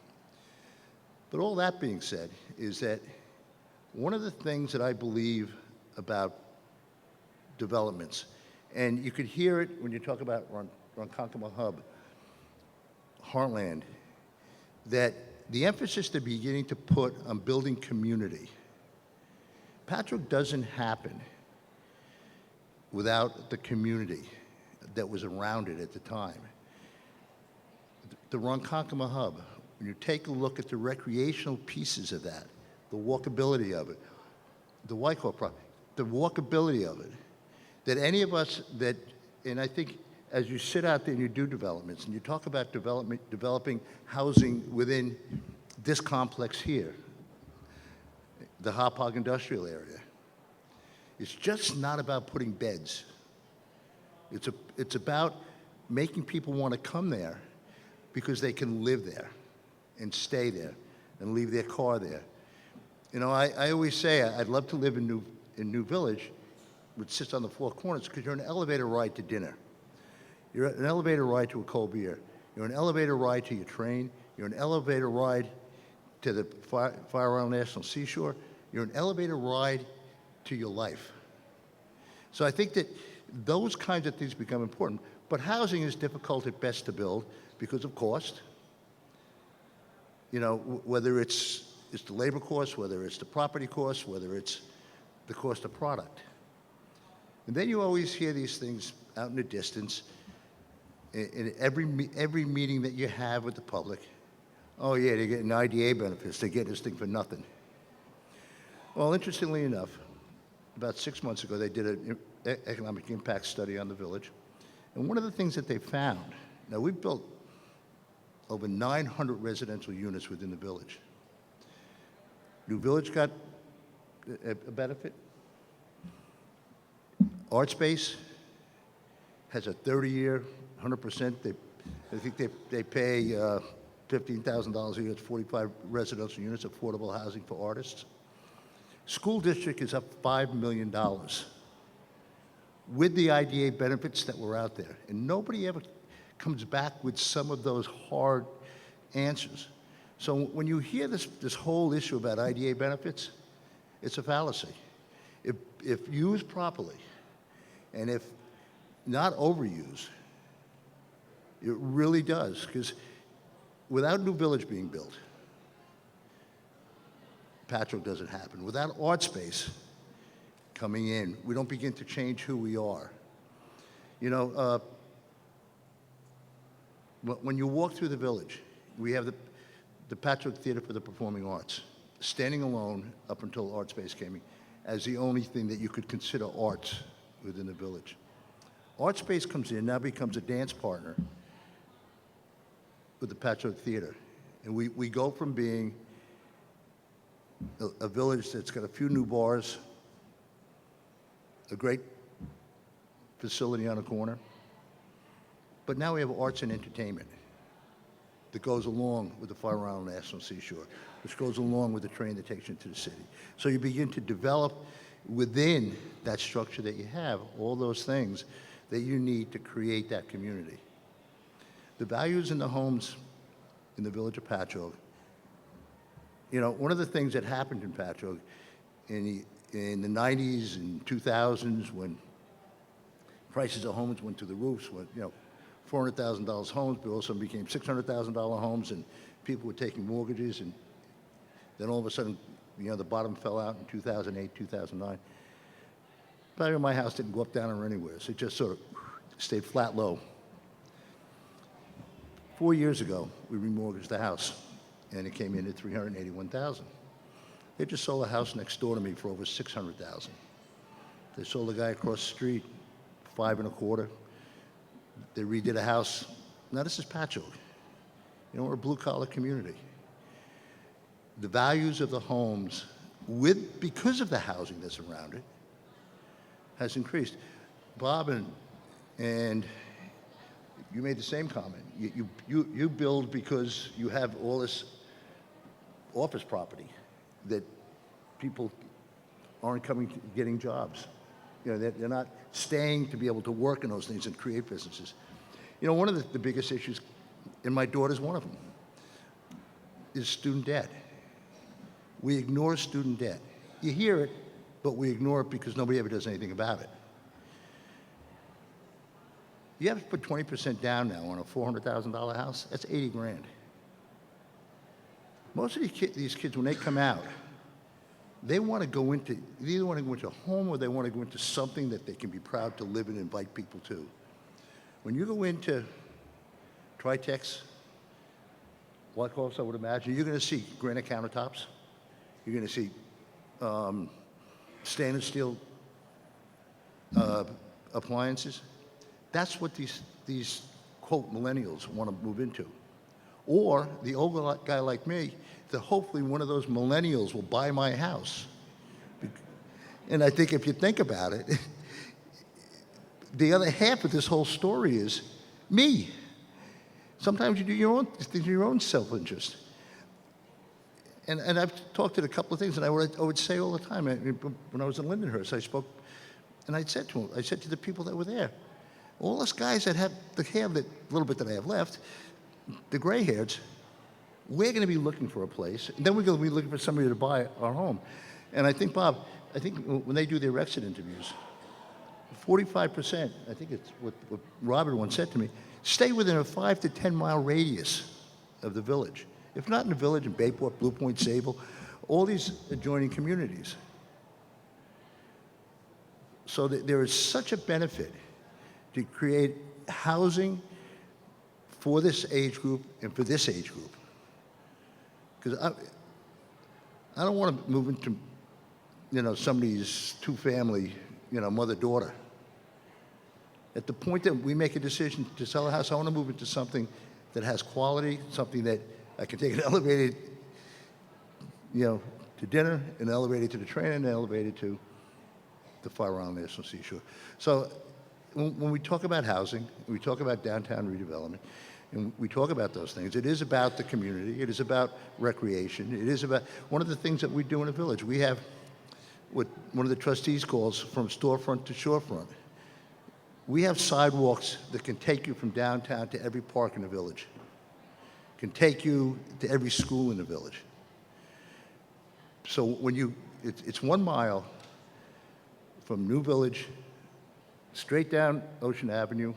But all that being said is that one of the things that I believe about developments, and you could hear it when you talk about Ronkonkoma Hub, Heartland, that the emphasis they're beginning to put on building community. Patrick doesn't happen without the community that was around it at the time. The Ronkonkoma Hub, when you take a look at the recreational pieces of that, the walkability of it, the Wyckoff property, the walkability of it, that any of us that, and I think as you sit out there and you do developments and you talk about developing housing within this complex here, the Hauppauge industrial area, it's just not about putting beds. It's about making people want to come there because they can live there and stay there and leave their car there. You know, I always say I'd love to live in New Village, which sits on the Four Corners, because you're an elevator ride to dinner. You're an elevator ride to a cold beer. You're an elevator ride to your train. You're an elevator ride to the Fire Isle National Seashore. You're an elevator ride to your life. So I think that those kinds of things become important. But housing is difficult at best to build because of cost. You know, whether it's the labor cost, whether it's the property cost, whether it's the cost of product. And then you always hear these things out in the distance in every meeting that you have with the public. Oh yeah, they're getting IDA benefits. They get this thing for nothing. Well, interestingly enough, about 6 months ago, they did an economic impact study on the village. And one of the things that they found, now we've built over 900 residential units within the village. New Village got a benefit. Art Space has a 30-year, 100%. I think they pay $15,000 a year. It's 45 residential units, affordable housing for artists. School district is up $5 million with the IDA benefits that were out there. And nobody ever comes back with some of those hard answers. So when you hear this whole issue about IDA benefits, it's a fallacy. If used properly, and if not overused, it really does. Because without New Village being built, Patrick doesn't happen. Without Art Space coming in, we don't begin to change who we are. You know, when you walk through the village, we have the Patrick Theater for the Performing Arts, standing alone up until Art Space came in, as the only thing that you could consider arts within the village. Art Space comes in, now becomes a dance partner with the Patrick Theater. And we go from being a village that's got a few new bars, a great facility on a corner. But now we have arts and entertainment that goes along with the Fire Island National Seashore, which goes along with the train that takes you into the city. So you begin to develop within that structure that you have all those things that you need to create that community. The values in the homes in the village of Patchogue, you know, one of the things that happened in Patchogue in the 90s and 2000s when prices of homes went through the roofs, when, you know, $400,000 homes, but also became $600,000 homes, and people were taking mortgages, and then all of a sudden, you know, the bottom fell out in 2008, 2009. Value of my house didn't go up, down, or anywhere, so it just sort of stayed flat low. 4 years ago, we remortgaged the house, and it came in at $381,000. They just sold a house next door to me for over $600,000. They sold a guy across the street, $525,000. They redid a house. Now this is Patchogue. You know, we're a blue-collar community. The values of the homes, because of the housing that's around it, has increased. Bob and you made the same comment. You build because you have all this office property that people aren't getting jobs. You know, they're not staying to be able to work in those things and create businesses. You know, one of the biggest issues, and my daughter's one of them, is student debt. We ignore student debt. You hear it, but we ignore it because nobody ever does anything about it. You have to put 20% down now on a $400,000 house. That's 80 grand. Most of these kids, when they come out, they want to go into, they either want to go into a home or they want to go into something that they can be proud to live in and invite people to. When you go into Tritex, White Horse, I would imagine, you're going to see granite countertops. You're going to see stainless steel appliances. That's what these quote millennials want to move into. Or the older guy like me, that hopefully one of those millennials will buy my house. And I think if you think about it, the other half of this whole story is me. Sometimes you do your own things in your own self-interest. And I've talked to a couple of things, and I would say all the time, when I was in Lindenhurst, I spoke, and I said to the people that were there, all us guys that have the hair, that little bit that I have left, the gray hairs, we're going to be looking for a place, and then we're going to be looking for somebody to buy our home. And I think, Bob, when they do their exit interviews, 45%, I think it's what Robert once said to me, stay within a 5 to 10 mile radius of the village. If not in the village, in Bayport, Blue Point, Sable, all these adjoining communities. So that there is such a benefit to create housing for this age group and for this age group. Because I don't want to move into, you know, somebody's two-family, you know, mother-daughter. At the point that we make a decision to sell a house, I want to move into something that has quality, something that I can take an elevated, you know, to dinner, an elevated to the train, and an elevated to the Fire Island National Seashore. So when we talk about housing, we talk about downtown redevelopment, and we talk about those things, it is about the community, it is about recreation, it is about one of the things that we do in a village. We have what one of the trustees calls from storefront to shorefront. We have sidewalks that can take you from downtown to every park in the village, can take you to every school in the village. So when it's 1 mile from New Village, straight down Ocean Avenue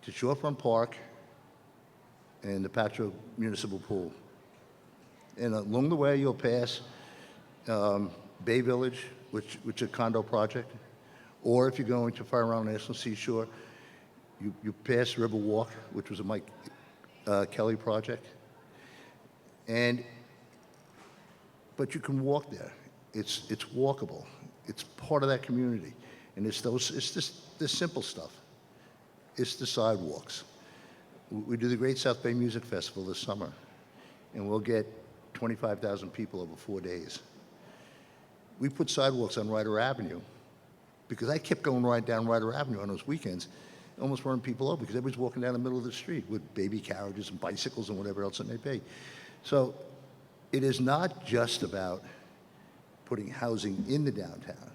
to Shorefront Park and the Patchogue Municipal Pool. And along the way, you'll pass Bay Village, which is a condo project. Or if you're going to Fire Island National Seashore, you pass River Walk, which was a Mike Kelly project. But you can walk there. It's walkable. It's part of that community. And it's just the simple stuff. It's the sidewalks. We do the Great South Bay Music Festival this summer, and we'll get 25,000 people over 4 days. We put sidewalks on Ryder Avenue because I kept going right down Ryder Avenue on those weekends, almost running people over because everybody's walking down the middle of the street with baby carriages and bicycles and whatever else it may be. So it is not just about putting housing in the downtown.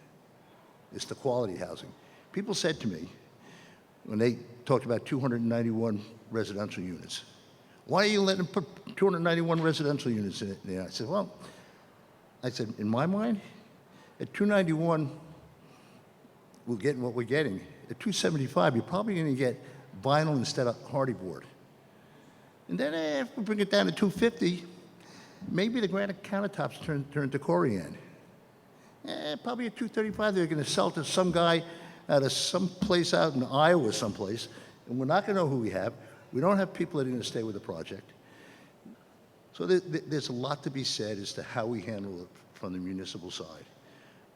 It's the quality housing. People said to me, when they talked about 291 residential units, why are you letting them put 291 residential units in it? And I said, well, in my mind, at 291, we're getting what we're getting. At 275, you're probably going to get vinyl instead of hardy board. And then if we bring it down to 250, maybe the granite countertops turn to corian. Probably at 235, they're going to sell to some guy out of some place out in Iowa someplace, and we're not going to know who we have. We don't have people that are going to stay with the project. So there's a lot to be said as to how we handle it from the municipal side.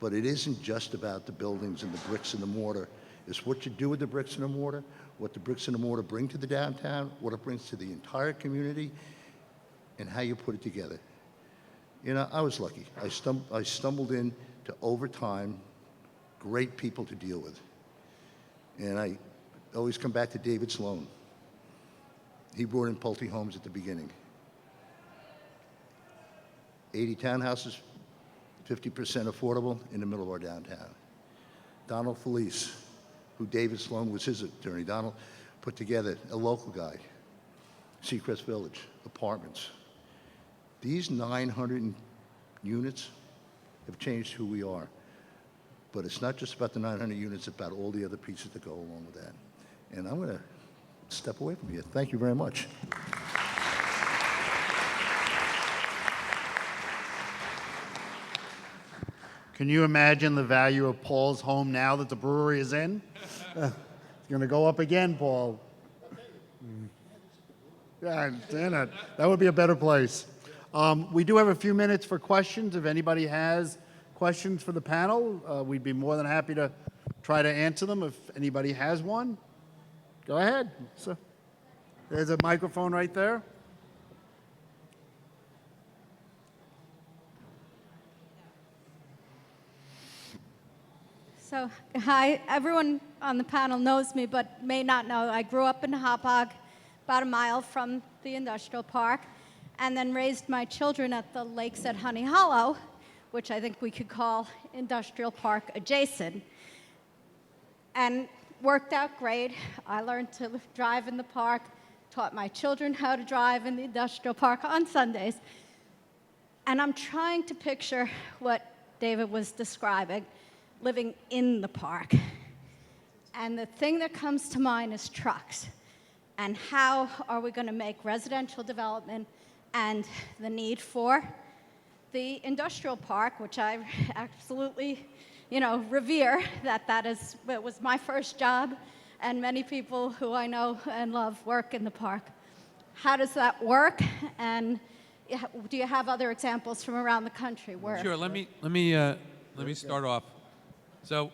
But it isn't just about the buildings and the bricks and the mortar. It's what you do with the bricks and the mortar, what the bricks and the mortar bring to the downtown, what it brings to the entire community, and how you put it together. You know, I was lucky. I stumbled into, over time, great people to deal with. And I always come back to David Sloan. He brought in Pulte Homes at the beginning. 80 townhouses, 50% affordable in the middle of our downtown. Donald Felice, who David Sloan was his attorney. Donald put together a local guy, Seacrest Village, apartments. These 900 units have changed who we are. But it's not just about the 900 units, it's about all the other pieces that go along with that. And I'm going to step away from you. Thank you very much.
Can you imagine the value of Paul's home now that the brewery is in? It's going to go up again, Paul. Yeah, damn it. That would be a better place. We do have a few minutes for questions. If anybody has questions for the panel, we'd be more than happy to try to answer them if anybody has one. Go ahead. So, there's a microphone right there.
So, hi, everyone on the panel knows me, but may not know. I grew up in Hauppauge, about a mile from the industrial park, and then raised my children at the lakes at Honey Hollow, which I think we could call industrial park adjacent, and worked out great. I learned to drive in the park, taught my children how to drive in the industrial park on Sundays, and I'm trying to picture what David was describing, living in the park. And the thing that comes to mind is trucks. And how are we going to make residential development and the need for the industrial park, which I absolutely, revere, it was my first job, and many people who I know and love work in the park. How does that work? And do you have other examples from around the country where?
Sure. Let me start off. So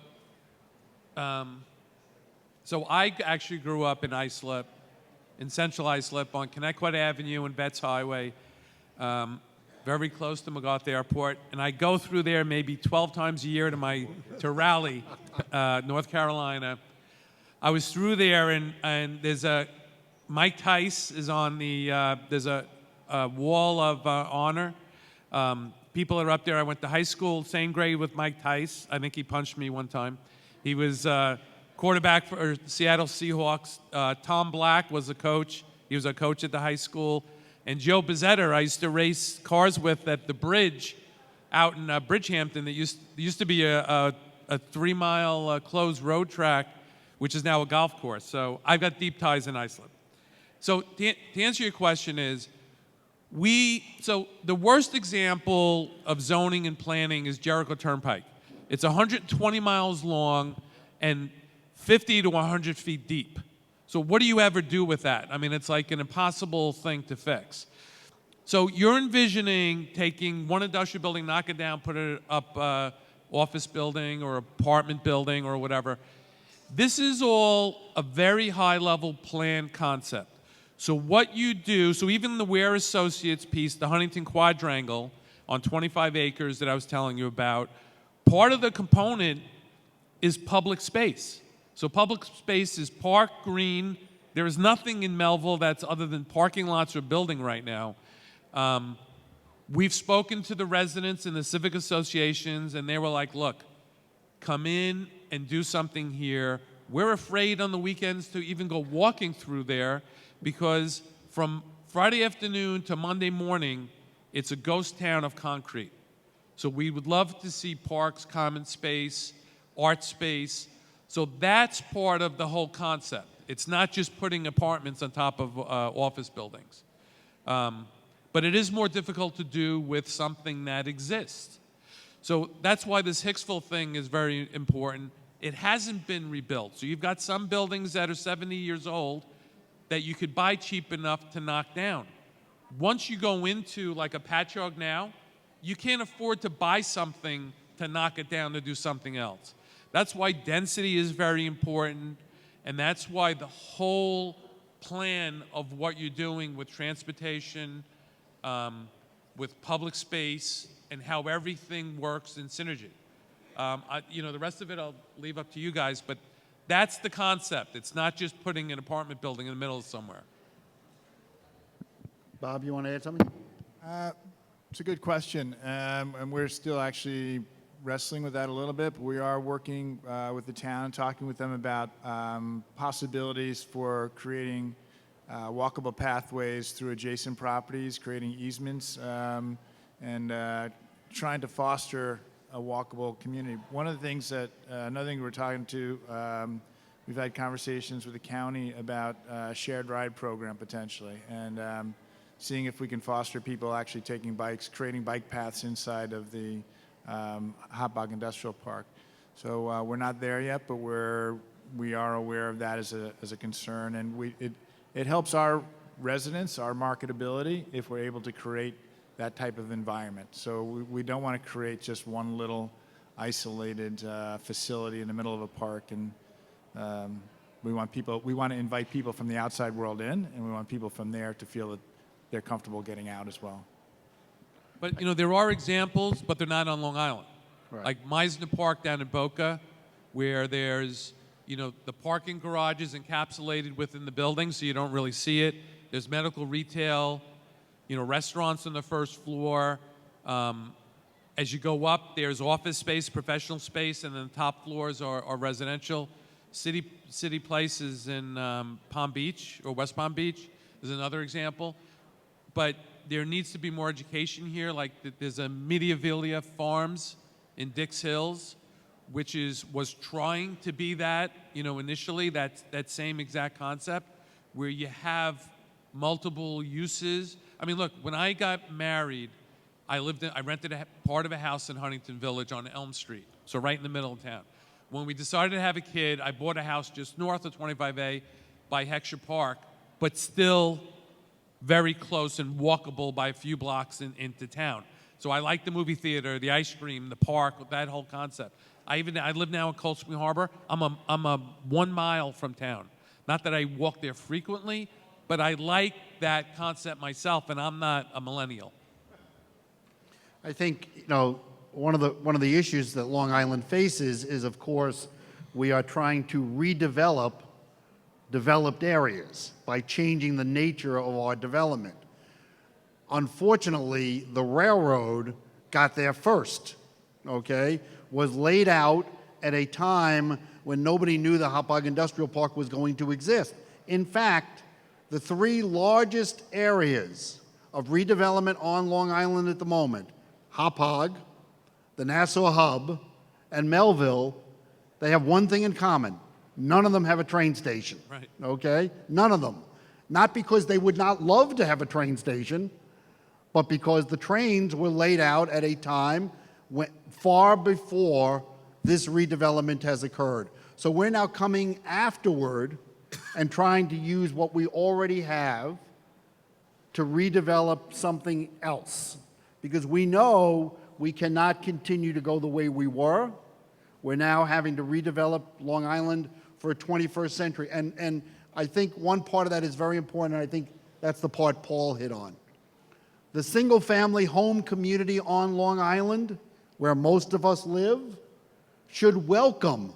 I actually grew up in Islip, in central Islip, on Connecticut Avenue and Betts Highway, very close to MacArthur Airport. And I go through there maybe 12 times a year to Raleigh, North Carolina. I was through there, and there's Mike Tice is on there's a wall of honor. People are up there. I went to high school, same grade with Mike Tice. I think he punched me one time. He was quarterback for Seattle Seahawks. Tom Black was the coach. He was a coach at the high school. And Joe Bezzetter, I used to race cars with at the bridge out in Bridgehampton. That used to be a 3-mile closed road track, which is now a golf course. So I've got deep ties in Islip. So to answer your question is, so the worst example of zoning and planning is Jericho Turnpike. It's 120 miles long and 50 to 100 feet deep. So what do you ever do with that? I mean, it's like an impossible thing to fix. So you're envisioning taking one industrial building, knock it down, put it up office building or apartment building or whatever. This is all a very high-level plan concept. So what you do, so even the Ware Associates piece, the Huntington Quadrangle on 25 acres that I was telling you about, part of the component is public space. So public space is park, green. There is nothing in Melville that's other than parking lots or building right now. We've spoken to the residents and the civic associations, and they were like, look, come in and do something here. We're afraid on the weekends to even go walking through there because from Friday afternoon to Monday morning, it's a ghost town of concrete. So we would love to see parks, common space, art space. So that's part of the whole concept. It's not just putting apartments on top of office buildings. But it is more difficult to do with something that exists. So that's why this Hicksville thing is very important. It hasn't been rebuilt. So you've got some buildings that are 70 years old that you could buy cheap enough to knock down. Once you go into like a Patchogue now, you can't afford to buy something to knock it down to do something else. That's why density is very important, and that's why the whole plan of what you're doing with transportation, with public space, and how everything works in synergy. The rest of it I'll leave up to you guys, but that's the concept. It's not just putting an apartment building in the middle of somewhere.
Bob, you want to add something?
It's a good question, and we're still actually wrestling with that a little bit, but we are working with the town, talking with them about possibilities for creating walkable pathways through adjacent properties, creating easements, and trying to foster a walkable community. One of the things that, another thing we're talking to, we've had conversations with the county about a shared ride program potentially, and seeing if we can foster people actually taking bikes, creating bike paths inside of the Hauppauge Industrial Park. So we're not there yet, but we are aware of that as a concern, and it helps our residents, our marketability, if we're able to create that type of environment. So we don't want to create just one little isolated facility in the middle of a park, and we want to invite people from the outside world in, and we want people from there to feel that they're comfortable getting out as well.
But, there are examples, but they're not on Long Island.
Right.
Like Meisner Park down in Boca, where there's, the parking garage is encapsulated within the building, so you don't really see it. There's medical retail, restaurants on the first floor. As you go up, there's office space, professional space, and then the top floors are residential. City Places in Palm Beach, or West Palm Beach, is another example. But there needs to be more education here. Like there's a Mediavilla Farms in Dix Hills, which was trying to be that, initially, that same exact concept, where you have multiple uses. I mean, look, when I got married, I rented part of a house in Huntington Village on Elm Street, so right in the middle of town. When we decided to have a kid, I bought a house just north of 25A by Heckscher Park, but still very close and walkable by a few blocks into town. So I like the movie theater, the ice cream, the park, that whole concept. I live now in Cold Spring Harbor. I'm a 1 mile from town. Not that I walk there frequently, but I like that concept myself, and I'm not a millennial.
I think, one of the issues that Long Island faces is, of course, we are trying to redevelop developed areas by changing the nature of our development. Unfortunately, the railroad got there first, was laid out at a time when nobody knew the Hauppauge Industrial Park was going to exist. In fact, the three largest areas of redevelopment on Long Island at the moment, Hauppauge, the Nassau Hub, and Melville, they have one thing in common. None of them have a train station.
Right.
None of them. Not because they would not love to have a train station, but because the trains were laid out at a time far before this redevelopment has occurred. So we're now coming afterward and trying to use what we already have to redevelop something else. Because we know we cannot continue to go the way we were. We're now having to redevelop Long Island for a 21st century. And I think one part of that is very important, and I think that's the part Paul hit on. The single-family home community on Long Island, where most of us live, should welcome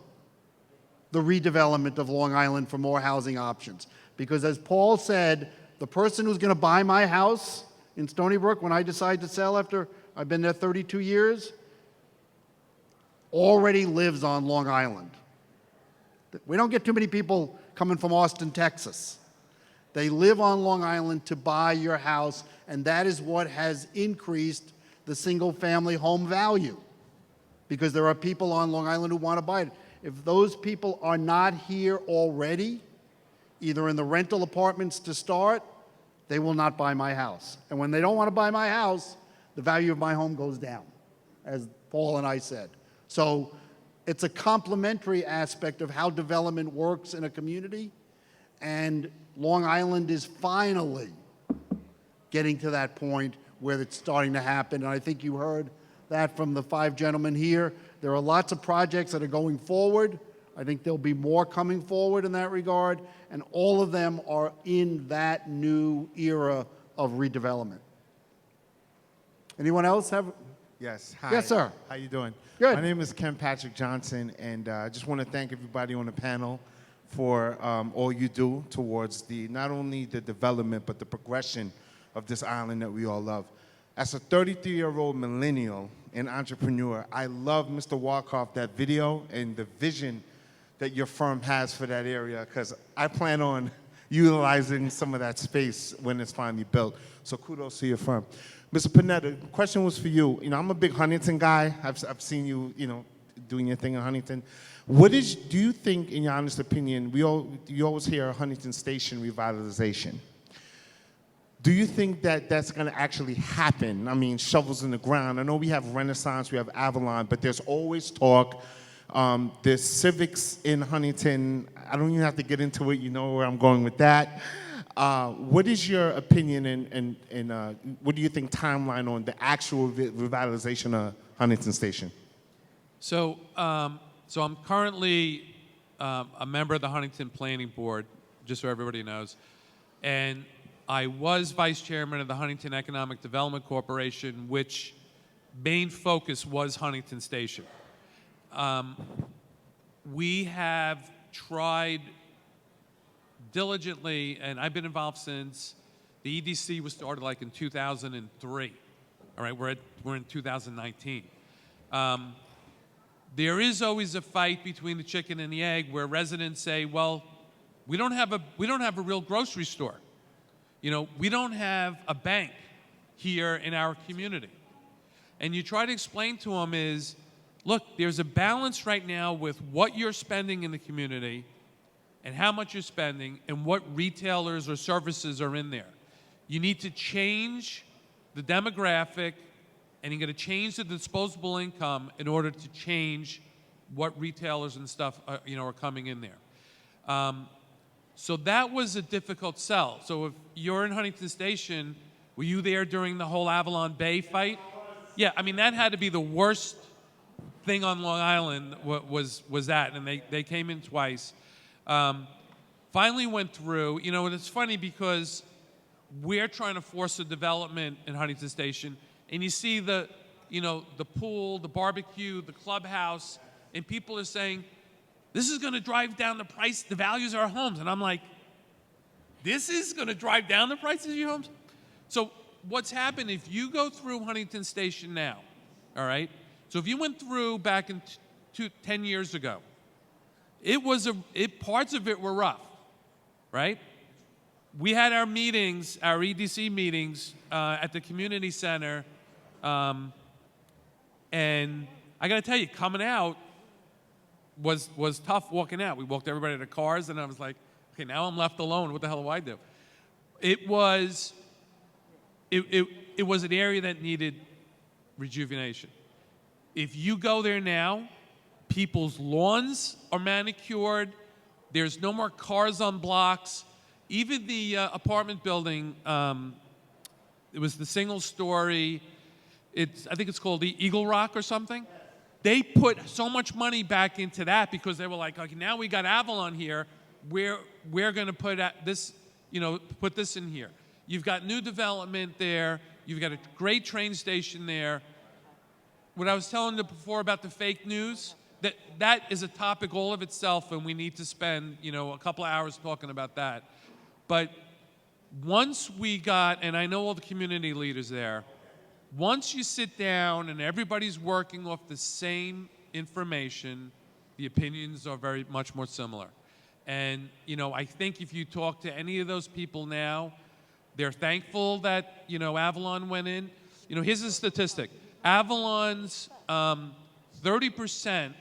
the redevelopment of Long Island for more housing options. Because as Paul said, the person who's going to buy my house in Stony Brook when I decide to sell after I've been there 32 years already lives on Long Island. We don't get too many people coming from Austin, Texas. They live on Long Island to buy your house, and that is what has increased the single-family home value, because there are people on Long Island who want to buy it. If those people are not here already, either in the rental apartments to start, they will not buy my house. And when they don't want to buy my house, the value of my home goes down, as Paul and I said. So it's a complementary aspect of how development works in a community, and Long Island is finally getting to that point where it's starting to happen. And I think you heard that from the 5 gentlemen here. There are lots of projects that are going forward. I think there'll be more coming forward in that regard, and all of them are in that new era of redevelopment. Anyone else have?
Yes. Hi.
Yes, sir.
How you doing?
Good.
My name is Ken Patrick Johnson, and I just want to thank everybody on the panel for all you do towards not only the development, but the progression of this island that we all love. As a 33-year-old millennial and entrepreneur, I love, Mr. Walkoff, that video and the vision that your firm has for that area, because I plan on utilizing some of that space when it's finally built. So kudos to your firm. Mr. Panetta, the question was for you. You know, I'm a big Huntington guy. I've seen you, doing your thing in Huntington. Do you think, in your honest opinion, you always hear Huntington Station revitalization. Do you think that that's going to actually happen? I mean, shovels in the ground. I know we have Renaissance, we have Avalon, but there's always talk. There's civics in Huntington. I don't even have to get into it. You know where I'm going with that. What is your opinion and what do you think timeline on the actual revitalization of Huntington Station?
So I'm currently a member of the Huntington Planning Board, just so everybody knows, and I was vice chairman of the Huntington Economic Development Corporation, which main focus was Huntington Station. We have tried diligently, and I've been involved since the EDC was started like in 2003. All right, we're in 2019. There is always a fight between the chicken and the egg, where residents say, "Well, we don't have a real grocery store. We don't have a bank here in our community." And you try to explain to them is, look, there's a balance right now with what you're spending in the community and how much you're spending and what retailers or services are in there. You need to change the demographic, and you're going to change the disposable income in order to change what retailers and stuff are coming in there. So that was a difficult sell. So if you're in Huntington Station, were you there during the whole Avalon Bay fight? Yeah, I mean, that had to be the worst thing on Long Island was that, and they came in twice. Finally went through, and it's funny because we're trying to force a development in Huntington Station, and you see the pool, the barbecue, the clubhouse, and people are saying, this is going to drive down the price, the values of our homes. And I'm like, this is going to drive down the prices of your homes? So what's happened, if you go through Huntington Station now, all right? So if you went through back in 10 years ago, parts of it were rough, right? We had our meetings, our EDC meetings at the community center, and I got to tell you, coming out was tough walking out. We walked everybody to cars, and I was like, okay, now I'm left alone. What the hell do I do? It was an area that needed rejuvenation. If you go there now, people's lawns are manicured. There's no more cars on blocks. Even the apartment building, it was the single story. I think it's called the Eagle Rock or something. They put so much money back into that because they were like, okay, now we got Avalon here. We're going to put this, put this in here. You've got new development there. You've got a great train station there. What I was telling you before about the fake news, that is a topic all of itself, and we need to spend, a couple of hours talking about that. But once we got, and I know all the community leaders there, once you sit down and everybody's working off the same information, the opinions are very much more similar. And, I think if you talk to any of those people now, they're thankful that, Avalon went in. Here's a statistic. Avalon's 30%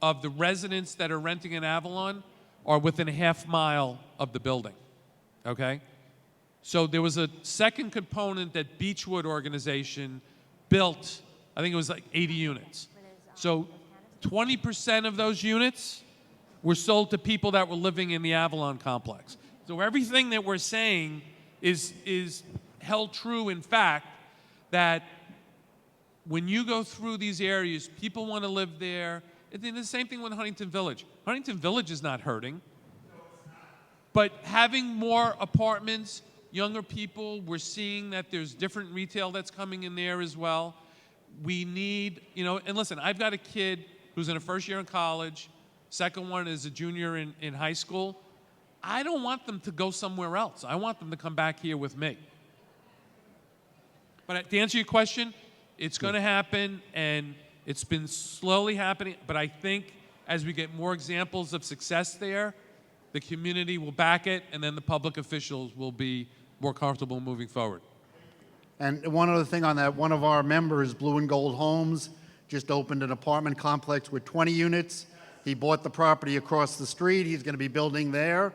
of the residents that are renting in Avalon are within a half mile of the building, okay? So there was a second component that Beechwood organization built, I think it was like 80 units. So 20% of those units were sold to people that were living in the Avalon complex. So everything that we're saying is held true in fact, that when you go through these areas, people want to live there. And then the same thing with Huntington Village. Huntington Village is not hurting. But having more apartments, younger people, we're seeing that there's different retail that's coming in there as well. We need, and listen, I've got a kid who's in a first year in college, second one is a junior in high school. I don't want them to go somewhere else. I want them to come back here with me. But to answer your question, it's going to happen, and it's been slowly happening. But I think as we get more examples of success there, the community will back it, and then the public officials will be more comfortable moving forward.
And one other thing on that, one of our members, Blue and Gold Homes, just opened an apartment complex with 20 units. He bought the property across the street. He's going to be building there.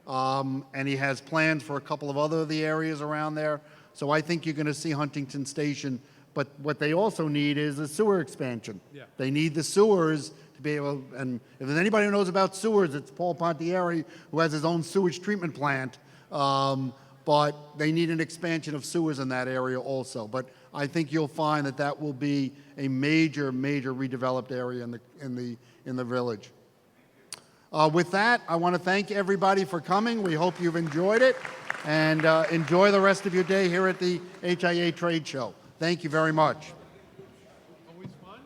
And he has plans for a couple of other of the areas around there. So I think you're going to see Huntington Station. But what they also need is a sewer expansion.
Yeah.
They need the sewers to be able, and if there's anybody who knows about sewers, it's Paul Pontieri, who has his own sewage treatment plant. But they need an expansion of sewers in that area also. But I think you'll find that that will be a major, major redeveloped area in the village. With that, I want to thank everybody for coming. We hope you've enjoyed it, and enjoy the rest of your day here at the HIA Trade Show. Thank you very much.
Always fun.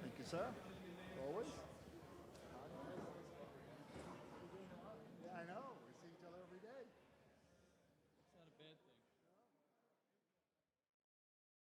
Thank you, sir. Always.